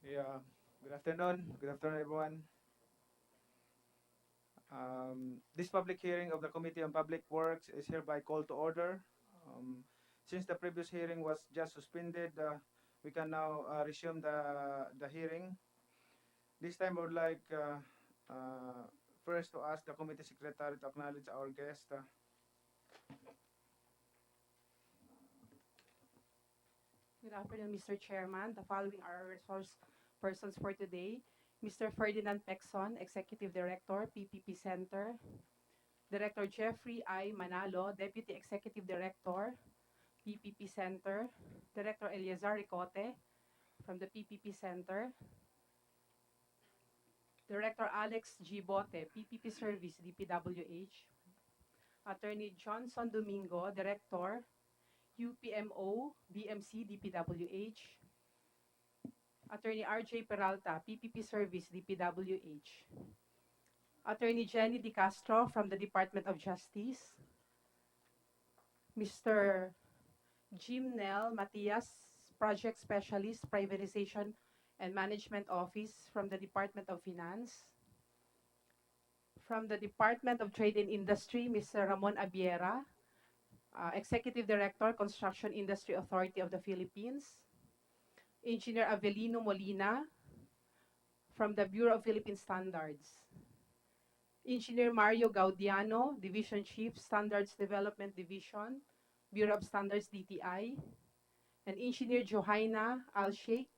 Yeah, good afternoon. Good afternoon, everyone. This public hearing of the Committee on Public Works is hereby called to order. Um, since the previous hearing was just suspended, we can now resume the hearing. This time, I would like first to ask the committee secretary to acknowledge our guest. Good afternoon, Mr. Chairman. The following are our resource persons for today. Mr. Ferdinand Pecson, Executive Director, PPP Center. Director Jeffrey I. Manalo, Deputy Executive Director, PPP Center. Director Eleazar Ricote from the PPP Center. Director Alex G. Bote, PPP Service, DPWH. Attorney Johnson Domingo, Director, UPMO, DMC, DPWH. Attorney R.J. Peralta, PPP Service, DPWH. Attorney Jenny De Castro from the Department of Justice. Mr. Jim Nell Matias, Project Specialist, Privatization and Management Office from the Department of Finance. From the Department of Trade and Industry, Mr. Ramon Abiera, Executive Director, Construction Industry Authority of the Philippines. Engineer Avelino Molina from the Bureau of Philippine Standards. Engineer Mario Gaudiano, Division Chief, Standards Development Division, Bureau of Standards DTI, and Engineer Johaina Al-Sheikh,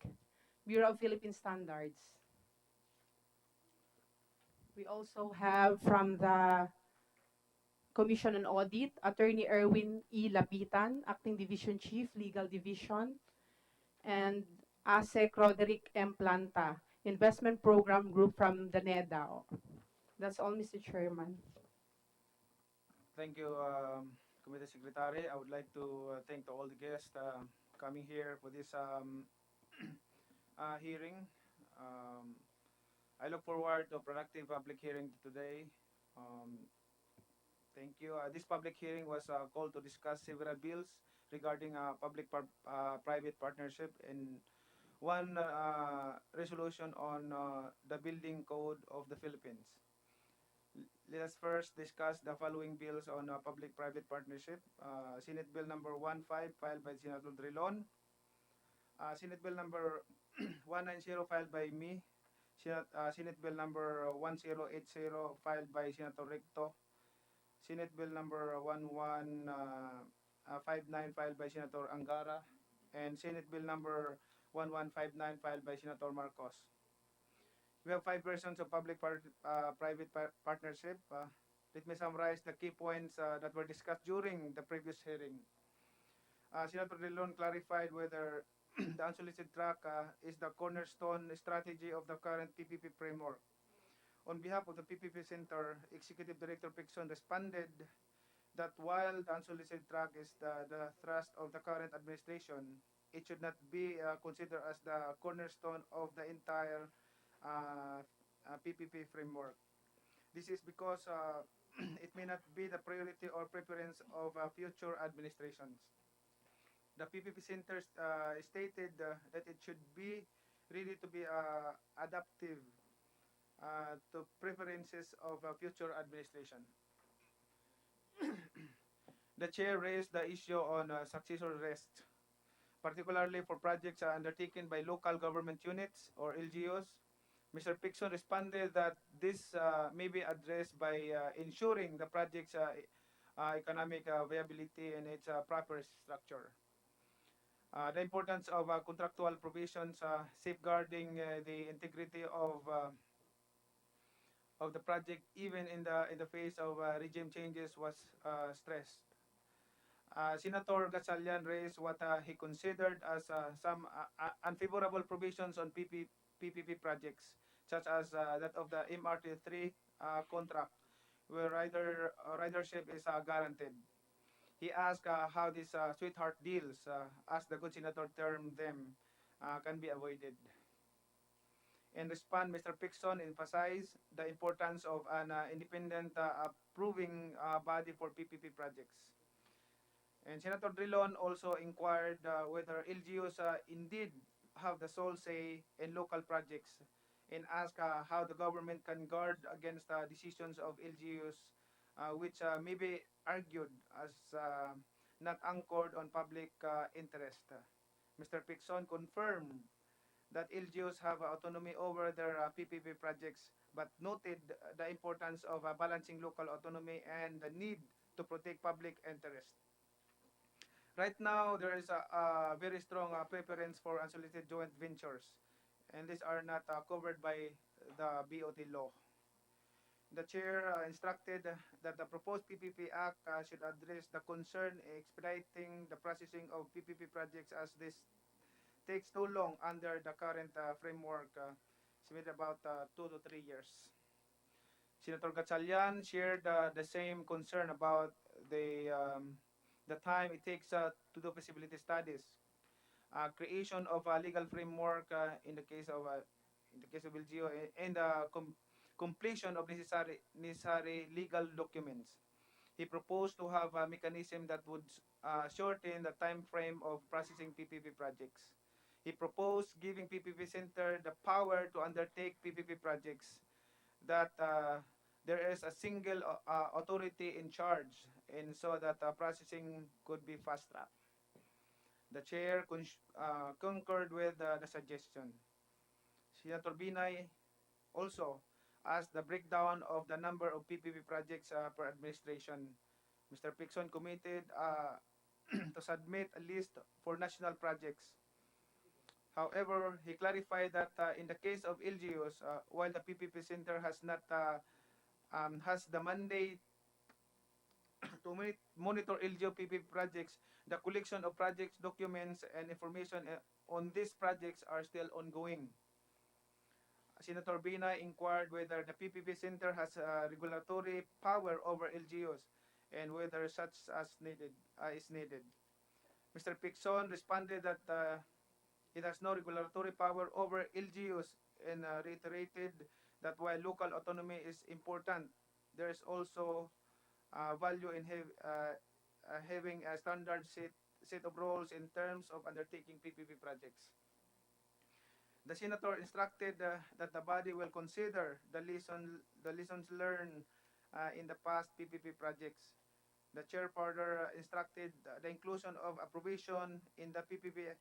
Bureau of Philippine Standards. We also have from the Commission on Audit, Attorney Erwin E. Lapitan, Acting Division Chief, Legal Division, and ASEC Roderick M. Planta, Investment Program Group from the NEDA. That's all, Mr. Chairman. Thank you, committee secretary. I would like to thank to all the guests coming here for this hearing. Um, I look forward to a productive public hearing today. Um, Thank you. This public hearing was called to discuss several bills regarding public-private partnership and one resolution on the building code of the Philippines. Let us first discuss the following bills on public-private partnership. Senate Bill number 15 filed by Senator Drilon. Senate Bill number 190 filed by me. Senate Bill number 1080 filed by Senator Recto. Senate Bill number 1159 filed by Senator Angara, and Senate Bill number 1159 filed by Senator Marcos. We have 5 versions of public-private partnership. Let me summarize the key points that were discussed during the previous hearing. Senator Delon clarified whether the unsolicited track is the cornerstone strategy of the current PPP framework. On behalf of the PPP Center, Executive Director Pixon responded that while the unsolicited track is the thrust of the current administration, it should not be considered as the cornerstone of the entire PPP framework. This is because it may not be the priority or preference of future administrations. The PPP Center stated that it should be ready to be adaptive to preferences of future administration. The chair raised the issue on successor rest, particularly for projects undertaken by local government units or LGUs. Mr. Pixon responded that this may be addressed by ensuring the project's economic viability and its proper structure. The importance of contractual provisions safeguarding the integrity of the project even in the face of regime changes was stressed. Senator Gatchalian raised what he considered as some unfavorable provisions on PPP projects, such as that of the MRT3 contract, where ridership is guaranteed. He asked how these sweetheart deals, as the good senator termed them, can be avoided. In response, Mr. Pixon emphasized the importance of an independent approving body for PPP projects. And Senator Drilon also inquired whether LGUs indeed have the sole say in local projects and ask how the government can guard against decisions of LGUs which may be argued as not anchored on public interest. Mr. Pixon confirmed that LGUs have autonomy over their PPP projects, but noted the importance of balancing local autonomy and the need to protect public interest. Right now, there is a very strong preference for unsolicited joint ventures, and these are not covered by the BOT law. The chair instructed that the proposed PPP Act should address the concern expediting the processing of PPP projects as this takes too long under the current framework, estimated about 2 to 3 years. Senator Gatchalian shared the same concern about the time it takes to do feasibility studies, creation of a legal framework in the case of LGO, and the completion of necessary legal documents. He proposed to have a mechanism that would shorten the time frame of processing PPP projects. He proposed giving PPP Center the power to undertake PPP projects, that there is a single authority in charge, and so that processing could be fast-tracked. The chair concurred with the suggestion. Senator Binay also asked the breakdown of the number of PPP projects per administration. Mr. Pixon committed to submit a list for national projects. However, he clarified that in the case of LGUs, while the PPP Center has not has the mandate to monitor LGU PPP projects, the collection of projects, documents, and information on these projects are still ongoing. Senator Bina inquired whether the PPP Center has regulatory power over LGUs and whether such as needed is needed. Mr. Pixon responded that it has no regulatory power over LGUs and reiterated that while local autonomy is important, there is also value in having a standard set of rules in terms of undertaking PPP projects. The senator instructed that the body will consider the lessons learned in the past PPP projects. The chair further instructed the inclusion of a provision in the PPP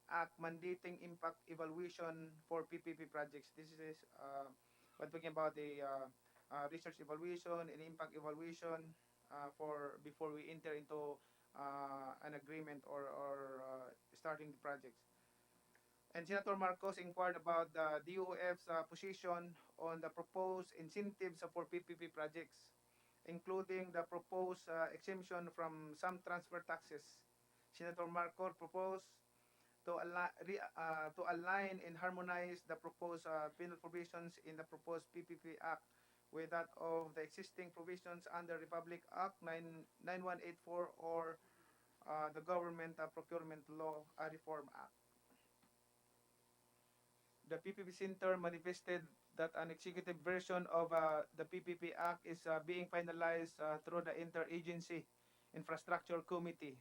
Act mandating impact evaluation for PPP projects. This is we're talking about the research evaluation and impact evaluation for before we enter into an agreement or starting the projects. And Senator Marcos inquired about the DOF's position on the proposed incentives for PPP projects, including the proposed exemption from some transfer taxes. Senator Marcos proposed to align and harmonize the proposed penal provisions in the proposed PPP Act with that of the existing provisions under Republic Act 9184 or the Government Procurement Law Reform Act. The PPP Center manifested that an executive version of the PPP Act is being finalized through the Interagency Infrastructure Committee.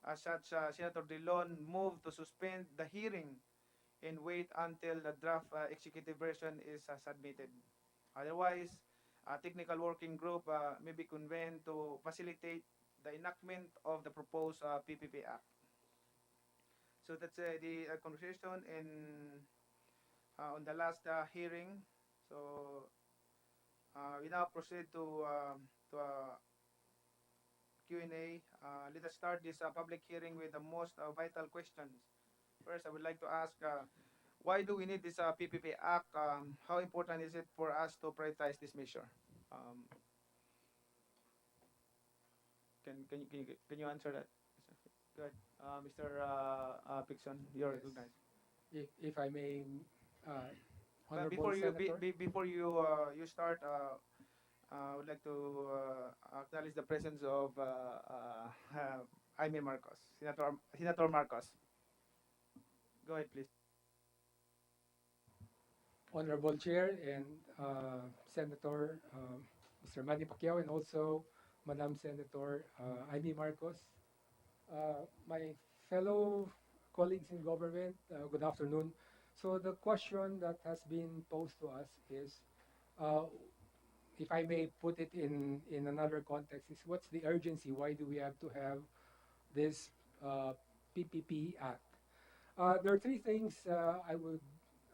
As such, Senator Dillon moved to suspend the hearing and wait until the draft executive version is submitted. Otherwise, a technical working group may be convened to facilitate the enactment of the proposed PPP Act. So that's the conversation on the last hearing. So we now proceed to Q&A. Let us start this public hearing with the most vital questions. First, I would like to ask, why do we need this PPP Act? How important is it for us to prioritize this measure? Can you answer that? Good. Mr. Pixon, you're Yes. recognized. If I may, But Honorable Senator. before you start, I would like to acknowledge the presence of Jaime Marcos, Senator Marcos. Go ahead, please. Honorable Chair and Senator Mr. Manny Pacquiao, and also Madam Senator Amy Marcos, my fellow colleagues in government, good afternoon. So the question that has been posed to us is, uh, if I may put it in another context, is what's the urgency? Why do we have to have this PPP Act? There are three things I would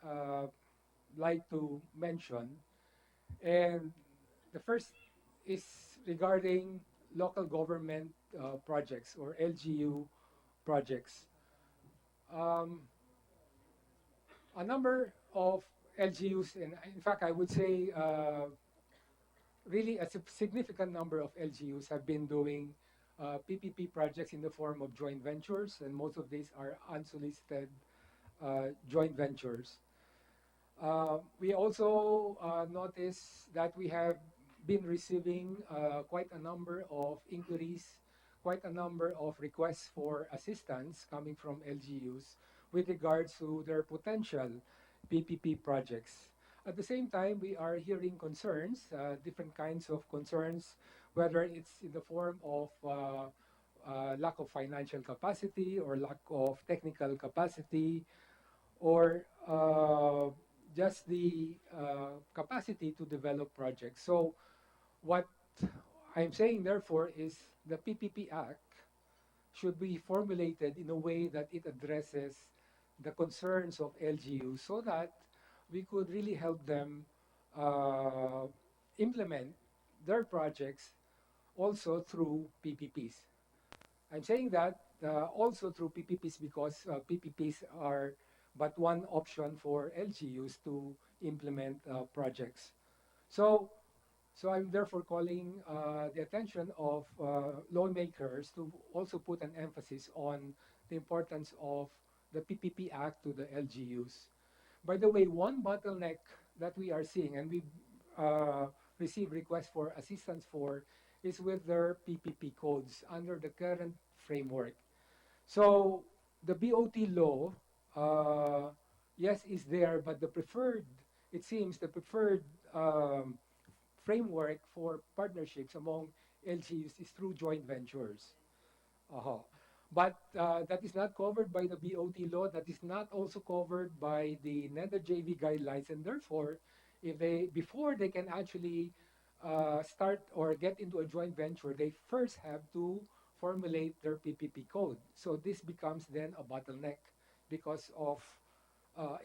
uh, like to mention. And the first is regarding local government projects or LGU projects. Um, a number of LGUs, and in fact, I would say really a significant number of LGUs have been doing PPP projects in the form of joint ventures, and most of these are unsolicited joint ventures. We also notice that we have been receiving quite a number of inquiries, quite a number of requests for assistance coming from LGUs with regards to their potential PPP projects. At the same time, we are hearing concerns, different kinds of concerns, whether it's in the form of lack of financial capacity or lack of technical capacity, or just the capacity to develop projects. So what I'm saying, therefore, is the PPP Act should be formulated in a way that it addresses the concerns of LGU so that we could really help them uh, implement their projects also through PPPs. I'm saying that also through PPPs because PPPs are but one option for LGUs to implement projects. So, so I'm therefore calling the attention of lawmakers to also put an emphasis on the importance of the PPP Act to the LGUs. By the way, one bottleneck that we are seeing, and we uh, receive requests for assistance for, is with their PPP codes under the current framework. So the BOT law, yes, is there, but the preferred, it seems, the preferred framework for partnerships among LGUs is through joint ventures. Uh-huh. But that is not covered by the BOT law. That is not also covered by the NEDA JV guidelines. And therefore, if they before they can actually start or get into a joint venture, they first have to formulate their PPP code. So this becomes then a bottleneck because of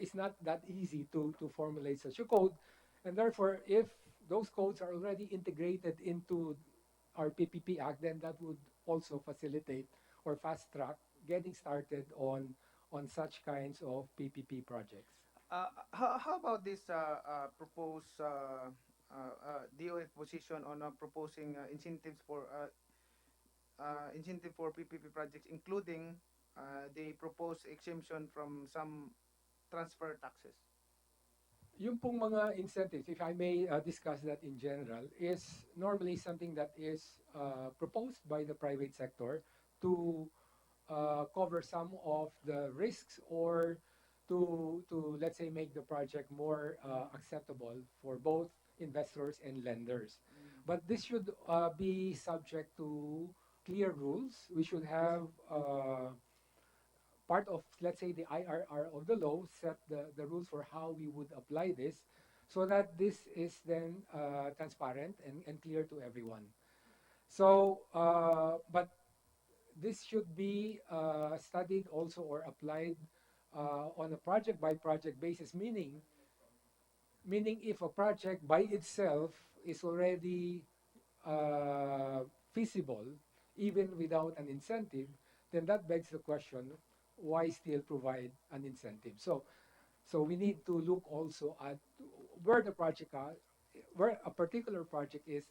it's not that easy to formulate such a code. And therefore, if those codes are already integrated into our PPP Act, then that would also facilitate or fast track getting started on such kinds of PPP projects. How about this proposed DOF position on proposing incentive for PPP projects, including the proposed exemption from some transfer taxes? Yung pong mga incentives, if I may discuss that in general, is normally something that is proposed by the private sector to cover some of the risks or to let's say make the project more acceptable for both investors and lenders. But this should be subject to clear rules. We should have part of, let's say, the IRR of the law set the rules for how we would apply this so that this is then transparent and clear to everyone. So, but this should be studied also or applied on a project by project basis, meaning if a project by itself is already uh, feasible, even without an incentive, then that begs the question, why still provide an incentive? So we need to look also at where the project where a particular project is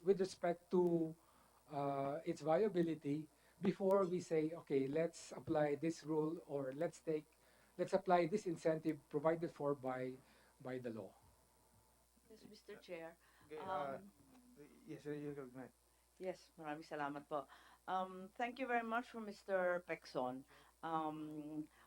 with respect to its viability before we say, okay, let's apply this rule or let's apply this incentive provided for by the law. Yes, Mr. Chair. Okay, Um, yes, you can go ahead. yes, maraming salamat po. Thank you very much for Mr. Pekson.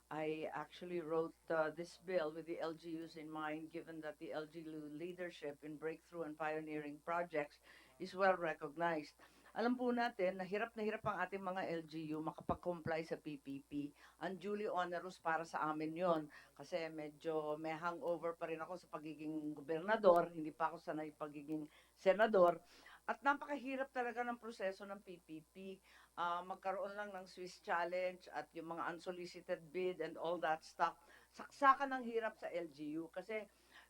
I actually wrote this bill with the LGUs in mind, given that the LGU leadership in breakthrough and pioneering projects is well recognized. Alam po natin na hirap ang ating mga LGU makapag-comply sa PPP. Unduly onerous para sa amin yon kasi medyo may hangover pa rin ako sa pagiging gobernador, hindi pa ako sanay pagiging senador. At napakahirap talaga ng proseso ng PPP. Magkaroon lang ng Swiss challenge at yung mga unsolicited bid and all that stuff. Saksakan ng hirap sa LGU kasi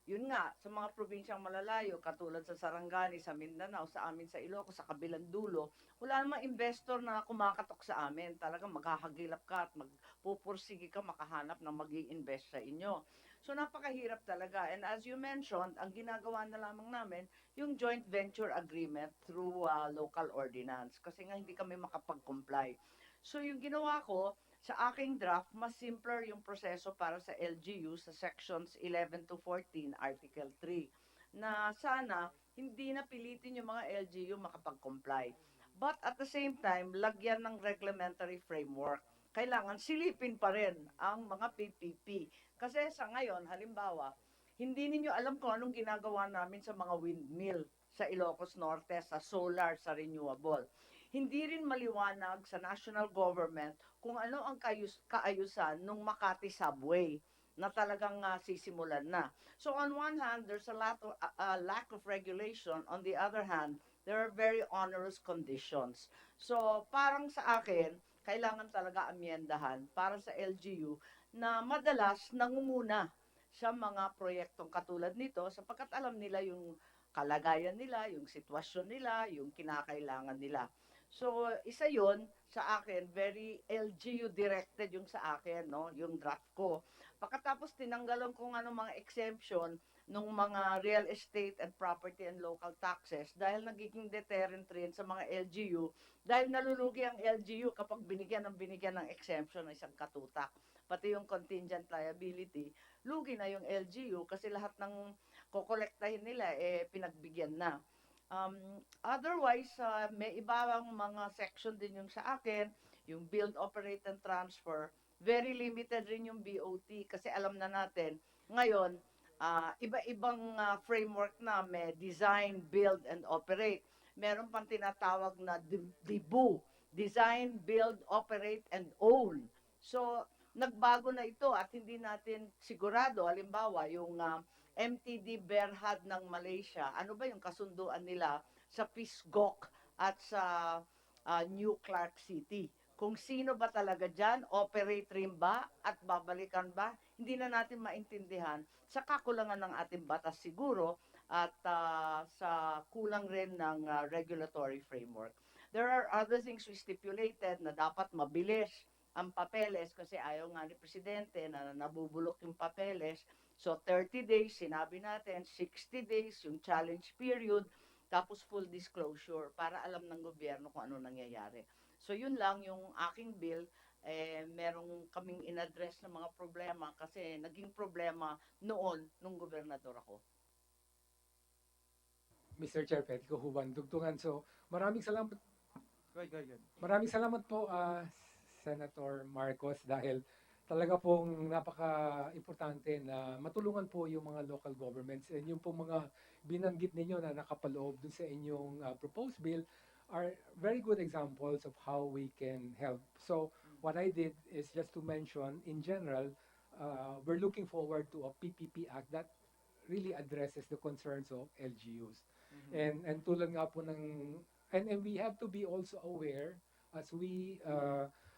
yun nga, sa mga probinsyang malalayo, katulad sa Sarangani, sa Mindanao, sa amin sa Ilocos, sa kabilang dulo, wala namang investor na kumakatok sa amin. Talagang maghahagilap ka at magpupursige ka makahanap ng mag invest sa inyo. So napakahirap talaga. And as you mentioned, ang ginagawa na lamang namin, yung joint venture agreement through local ordinance. Kasi nga hindi kami makapag-comply. So yung ginawa ko, sa aking draft, mas simpler yung proseso para sa LGU sa sections 11 to 14, Article 3, na sana hindi na pilitin yung mga LGU makapag-comply. But at the same time, lagyan ng reglementary framework. Kailangan silipin pa rin ang mga PPP. Kasi sa ngayon, halimbawa, hindi ninyo alam kung anong ginagawa namin sa mga windmill sa Ilocos Norte, sa solar, sa renewable. Hindi rin maliwanag sa national government kung ano ang kaayusan ng Makati subway na talagang sisimulan na. So on one hand, there's a lot of, lack of regulation. On the other hand, there are very onerous conditions. So parang sa akin, kailangan talaga amyendahan para sa LGU na madalas nangunguna sa mga proyektong katulad nito sapagkat alam nila yung kalagayan nila, yung sitwasyon nila, yung kinakailangan nila. So, isa yon sa akin, very LGU directed yung sa akin, no? Yung draft ko. Pagkatapos tinanggalan ko ng mga exemption ng mga real estate and property and local taxes dahil nagiging deterrent rin sa mga LGU dahil nalulugi ang LGU kapag binigyan ng exemption ng isang katutak. Pati yung contingent liability, lugi na yung LGU kasi lahat ng kokolektahin nila pinagbigyan na. Otherwise, may ibang mga section din yung sa akin, yung build, operate, and transfer. Very limited rin yung BOT kasi alam na natin, ngayon, iba-ibang framework na may design, build, and operate. Meron pang tinatawag na DBU, design, build, operate, and own. So, nagbago na ito at hindi natin sigurado, halimbawa, yung MTD Berhad ng Malaysia, ano ba yung kasunduan nila sa Pisgok at sa New Clark City? Kung sino ba talaga dyan, operate rin ba at babalikan ba? Hindi na natin maintindihan sa kakulangan ng ating batas siguro at sa kulang rin ng regulatory framework. There are other things we stipulated na dapat mabilis ang papeles kasi ayaw nga ni Presidente na nabubulok yung papeles. So 30 days, sinabi natin, 60 days yung challenge period, tapos full disclosure para alam ng gobyerno kung ano nangyayari. So yun lang yung aking bill, merong kaming inaddress na mga problema kasi naging problema noon nung gobernador ako. Mr. Chair, pwede ko hubang dugtungan. So, maraming salamat. Go ahead. Maraming salamat po, Senator Marcos, dahil talaga pong napaka-importante na matulungan po yung mga local governments and yung pong mga binanggit ninyo na nakapaloob dun sa inyong proposed bill are very good examples of how we can help. So what I did is just to mention in general, we're looking forward to a PPP Act that really addresses the concerns of LGUs. And tulad nga po ng, and we have to be also aware as we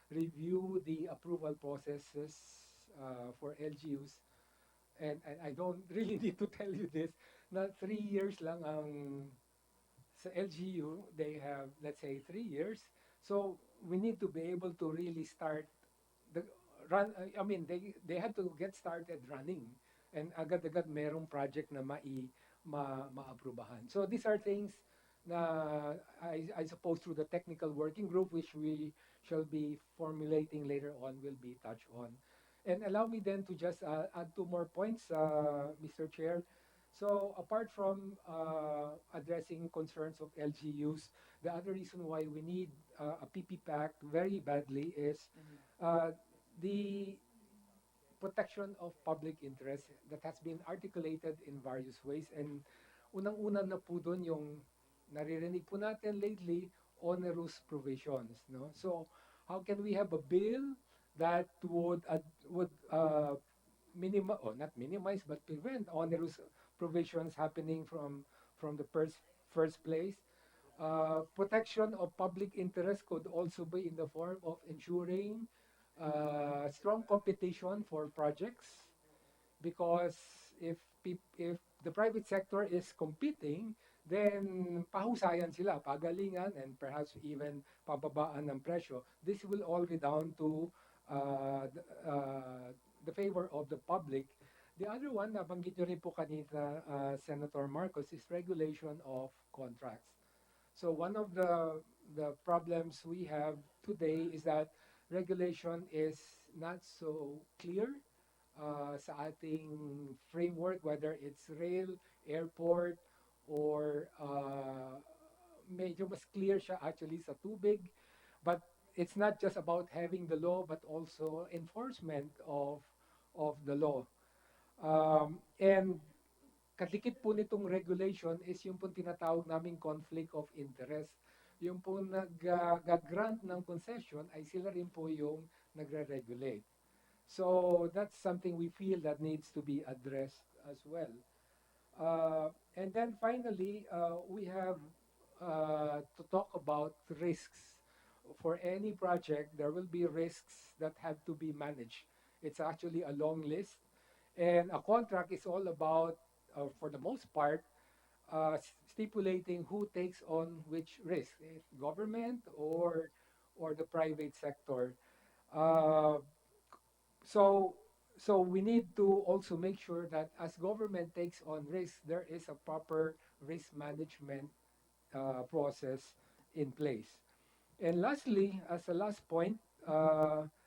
review the approval processes for LGUs, and I don't really need to tell you this, na 3 years lang ang sa LGU, they have, let's say, 3 years. So we need to be able to really start the run. I mean, they have to get started running, and agad-agad merong project na maaprubahan. So these are things na I suppose through the technical working group, which we shall be formulating later on, will be touched on. And allow me then to just add 2 more points, Mr. Chair. So apart from addressing concerns of LGUs, the other reason why we need a PPP Act very badly is the protection of public interest that has been articulated in various ways. And unang-una na po doon yung naririnig po natin lately, onerous provisions, no? So how can we have a bill that would minimize, or not minimize, but prevent onerous provisions happening from the first place? Protection of public interest could also be in the form of ensuring strong competition for projects, because if the private sector is competing, then pahusayan sila, pagalingan, and perhaps even pababaan ng presyo. This will all redound to the favor of the public. The other one, nabanggit nyo rin po kanina, Senator Marcos, is regulation of contracts. So one of the problems we have today is that regulation is not so clear sa ating framework, whether it's rail, airport, or medyo mas clear siya actually sa tubig. But it's not just about having the law, but also enforcement of the law. And kadikit po nitong regulation is yung pong tinatawag naming conflict of interest. Yung po nag-grant ng concession ay sila rin po yung nagre-regulate. So that's something we feel that needs to be addressed as well. And then finally, we have to talk about risks. For any project, there will be risks that have to be managed. It's actually a long list. And a contract is all about, for the most part, stipulating who takes on which risk, if government or the private sector. Uh, so so we need to also make sure that as government takes on risk, there is a proper risk management process in place. And lastly, as a last point,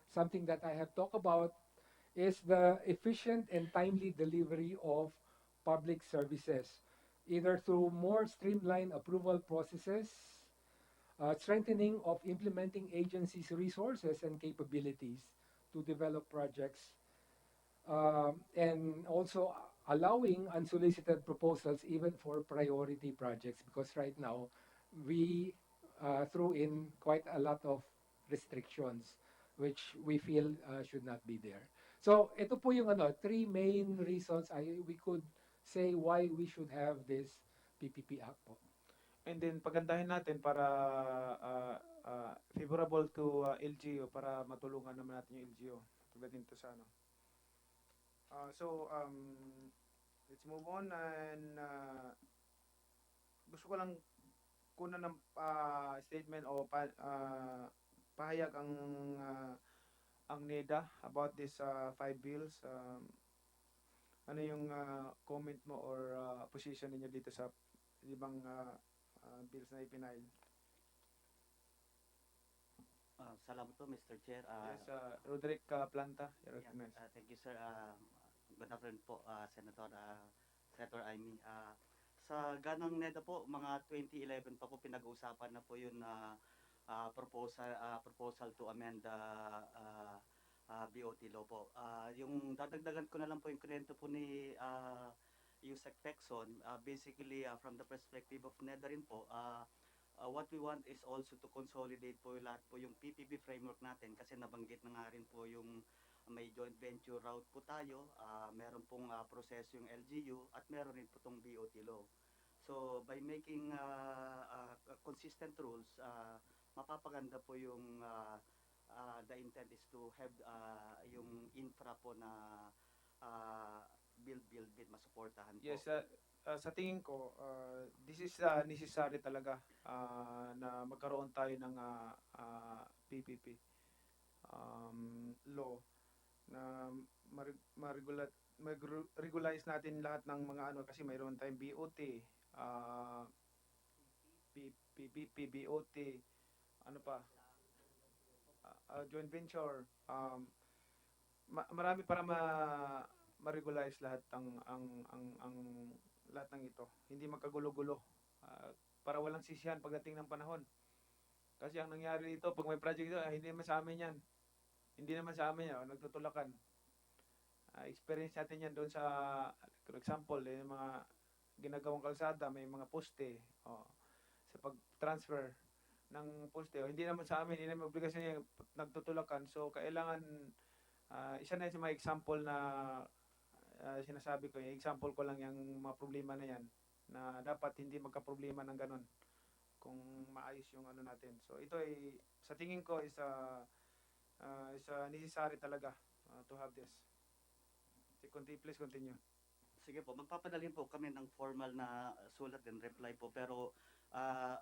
something that I have talked about is the efficient and timely delivery of public services, either through more streamlined approval processes, strengthening of implementing agencies' resources and capabilities to develop projects, and also allowing unsolicited proposals even for priority projects, because right now we threw in quite a lot of restrictions which we feel should not be there. So ito po yung three main reasons we could say why we should have this PPP Act po. And then pagandahin natin para favorable to LGU, para matulungan naman natin yung LGU pagdating to sa let's move on. And gusto ko lang kunan ng statement o pahayag ang NEDA about this 5 bills. Ano yung comment mo or position ninyo dito sa ibang bills na ipinail? Salamat po, Mr. Chair. Yes, Roderick Planta, you're Yeah, recognized. thank you, sir. Good afternoon po, Senator Amy. Sa ganang NEDA po, mga 2011 pa po pinag-uusapan na po yun na proposal to amend the BOT law po. Yung dadagdagan ko na lang po yung kwento po ni Yusek Pecson, basically from the perspective of NEDA rin po, what we want is also to consolidate po lahat po yung PPP framework natin, kasi nabanggit na nga rin po yung may joint venture route po tayo, meron pong proseso yung LGU, at meron rin po tong BOT law. So by making consistent rules, mapapaganda po yung the intent is to have yung infra po na build masuportahan po. Yes, sa tingin ko, this is necessary talaga na magkaroon tayo ng PPP law na mag-regularize natin lahat ng mga kasi mayroon tayong BOT, PPP, BOT, ano pa, joint venture, marami para ma-regularize lahat ang lahat ng ito. Hindi magkagulo-gulo. Para walang sisihan pagdating ng panahon. Kasi ang nangyari dito, pag may project dito, hindi naman sa amin yan. Hindi naman sa amin yan, nagtutulakan. Experience natin yan doon sa, for example, yung mga ginagawang kalsada, may mga poste, sa pag-transfer ng poste. Hindi naman sa amin, hindi naman obligasyon yung nagtutulakan. So, kailangan, isa na yun sa mga example na sinasabi ko. Yung example ko lang yung mga problema na yan na dapat hindi magka-problema ng ganun kung maayos yung ano natin. So, ito ay, sa tingin ko, is necessary talaga to have this. Please continue. Sige po, magpapadalhin po kami ng formal na sulat and reply po. Pero ah,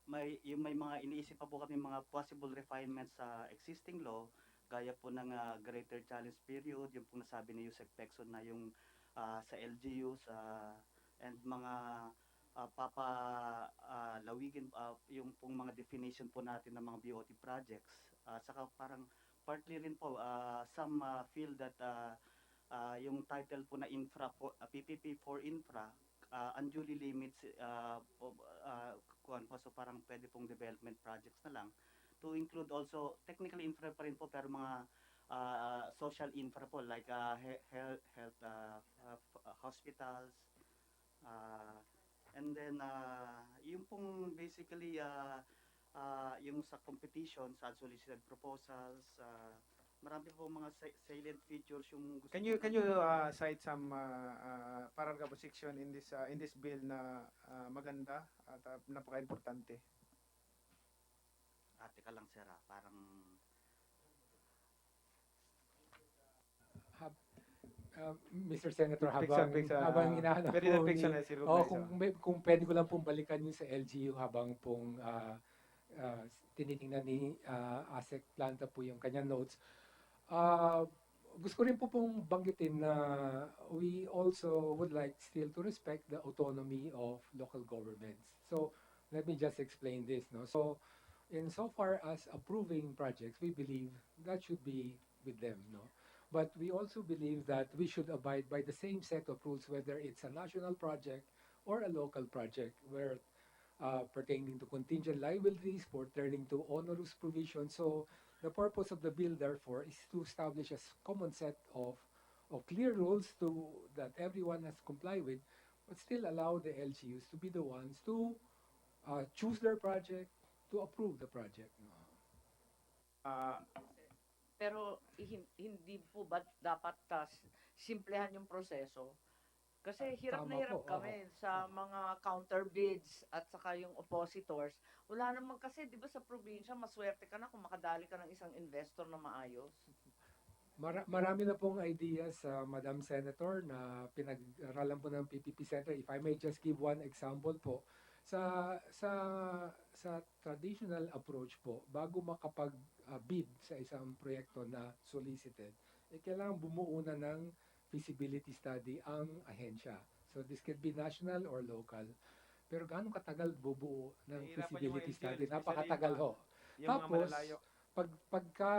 may mga iniisip pa po kami mga possible refinements sa existing law, gaya po ng greater challenge period, yung pong nasabi ni Yusek Pexon na yung sa LGUs and mga lawigin yung pong mga definition po natin ng mga BOT projects. Saka parang partly rin po, some feel that yung title po na infra po, PPP for infra unduly limits kuwan po, so parang pwede pong development projects na lang to include also technically infra pa rin po, pero mga social infra po like health hospitals, and then yung pong basically yung sa competition sa unsolicited proposals, marami po mga salient features yung gusto Can you po cite some paragraph or section in this bill na maganda at napaka-importante? teka lang sir, parang Mr. Senator, Picture, habang hinahanap pwede po na picture ni... na si Oh, Ruben. kung pwede ko lang pong balikan yung sa LGU habang pong tinitingnan ni ASEC Planta po yung kanyang notes. Gusto ko rin po pong banggitin na we also would like still to respect the autonomy of local governments. So, let me just explain this. No? So, insofar as approving projects, we believe that should be with them. No? But we also believe that we should abide by the same set of rules, whether it's a national project or a local project, where pertaining to contingent liabilities, pertaining to onerous provisions. So the purpose of the bill, therefore, is to establish a common set of clear rules that everyone has to comply with, but still allow the LGUs to be the ones to choose their project, to approve the project. No? Uh, Pero hindi po ba dapat simplehan yung proseso? Kasi hirap na Tama hirap po, kami sa mga counter bids at saka yung oppositors. Wala naman kasi, di ba sa probinsya, maswerte ka na kung makadali ka ng isang investor na maayos. Marami na pong ideas, Madam Senator, na pinag-aralan po ng PPP Center. If I may just give one example po, sa traditional approach po, bago makapag-bid sa isang proyekto na solicited, kailangan bumuo na ng feasibility study ang ahensya. So this could be national or local. Pero gaano katagal bubuo ng Nahihirapan yung mga feasibility LGU, study? especially Napakatagal ho. yung mga Tapos, malalayo. pagka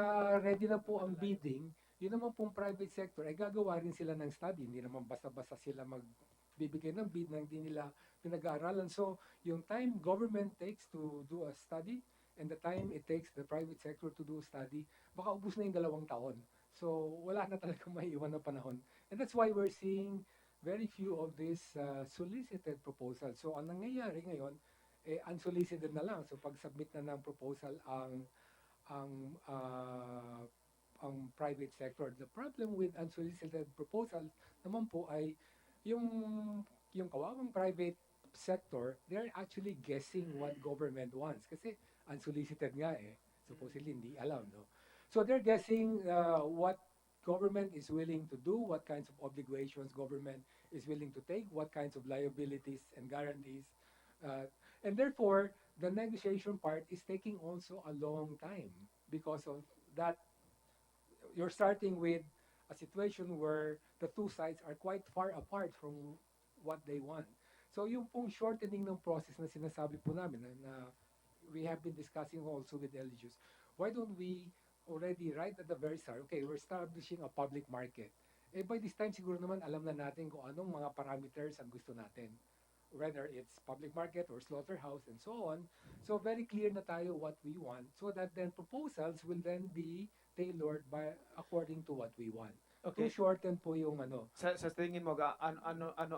ready na po ang bidding, yun naman pong private sector, ay gagawa rin sila ng study. Hindi naman basta-basta sila magbibigay ng bid na hindi nila pinag-aaralan. So, yung time government takes to do a study and the time it takes the private sector to do a study, baka ubus na yung 2 taon. So, wala na talaga maiiwan na panahon. And that's why we're seeing very few of these solicited proposals. So, ang nangyayari ngayon, unsolicited na lang. So, pag-submit na ng proposal ang uh, ang private sector. The problem with unsolicited proposals naman po ay yung kawawang private sector, they're actually guessing what government wants kasi unsolicited nga supposedly hindi alam, no? So they're guessing what government is willing to do, what kinds of obligations government is willing to take, what kinds of liabilities and guarantees, and therefore the negotiation part is taking also a long time because of that. You're starting with a situation where the two sides are quite far apart from what they want. So yung pong shortening ng process na sinasabi po namin na we have been discussing also with LGUs, why don't we already right at the very start, okay, we're establishing a public market. By this time siguro naman alam na natin kung anong mga parameters ang gusto natin. Whether it's public market or slaughterhouse and so on. So very clear na tayo what we want so that then proposals will then be tailored according to what we want. Okay. To shorten po yung Sa tingin mo, ano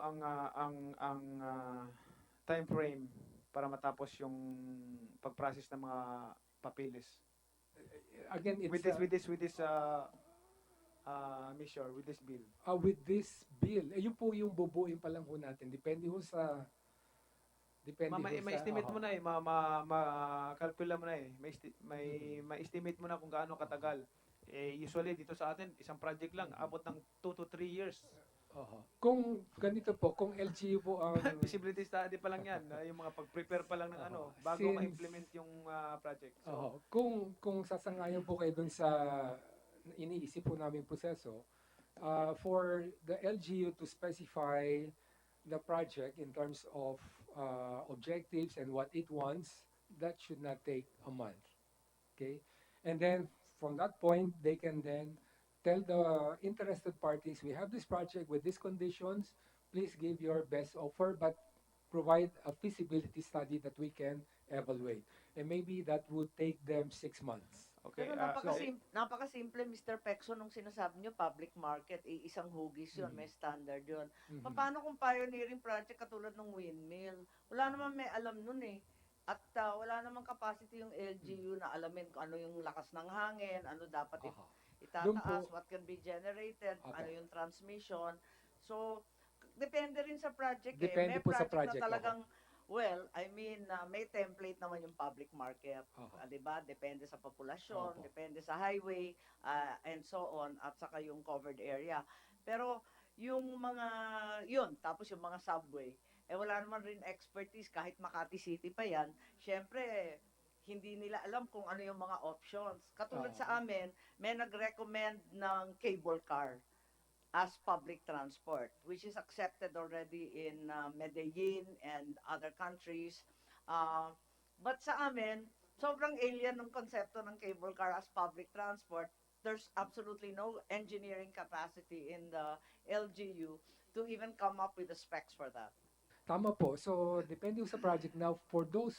ang time frame para matapos yung pag-process ng mga papeles. Again, it's With this measure, with this bill. with this bill, yun po yung bubuin pa lang ho natin. Depende ho sa Ma-estimate mo na eh, ma-calculate mo na eh. Ma-estimate mo na kung gaano katagal. Eh, usually dito sa atin, isang project lang, abot ng 2 to 3 years. Kung ganito po, kung LGU po ang Feasibility study pa lang yan, yung mga pag-prepare pa lang ng ano, bago Since- ma-implement yung project. So, kung sasangayon po kayo dun sa iniisip po namin proseso, for the LGU to specify the project in terms of objectives and what it wants, that should not take a month. Okay? And then from that point, they can then tell the interested parties, we have this project with these conditions, please give your best offer, but provide a feasibility study that we can evaluate. And maybe that would take them 6 months. okay. Pero napakasimple, Mr. Pexo, nung sinasabi nyo, public market, isang hugis yun, may standard yun. Mhm. Paano kung pioneering project katulad ng windmill? Wala naman may alam nun eh. At wala namang capacity yung LGU na alamin kung ano yung lakas ng hangin, ano dapat Aha. itataas, Doon po- what can be generated, Apo. ano yung transmission. So, depende rin sa project eh. Depende May po sa project project, na talagang, well, I mean, may template naman yung public market. Aha. Diba? Depende sa populasyon, Opo. depende sa highway, and so on, at saka yung covered area. Pero, yung mga, yun, tapos yung mga subway, wala naman rin expertise, kahit Makati City pa yan, syempre, hindi nila alam kung ano yung mga options. Katulad sa amin, may nag-recommend ng cable car as public transport, which is accepted already in Medellin and other countries. But sa amin, sobrang alien ng konsepto ng cable car as public transport. There's absolutely no engineering capacity in the LGU to even come up with the specs for that. Tama po. So, depende po sa project. Now, for those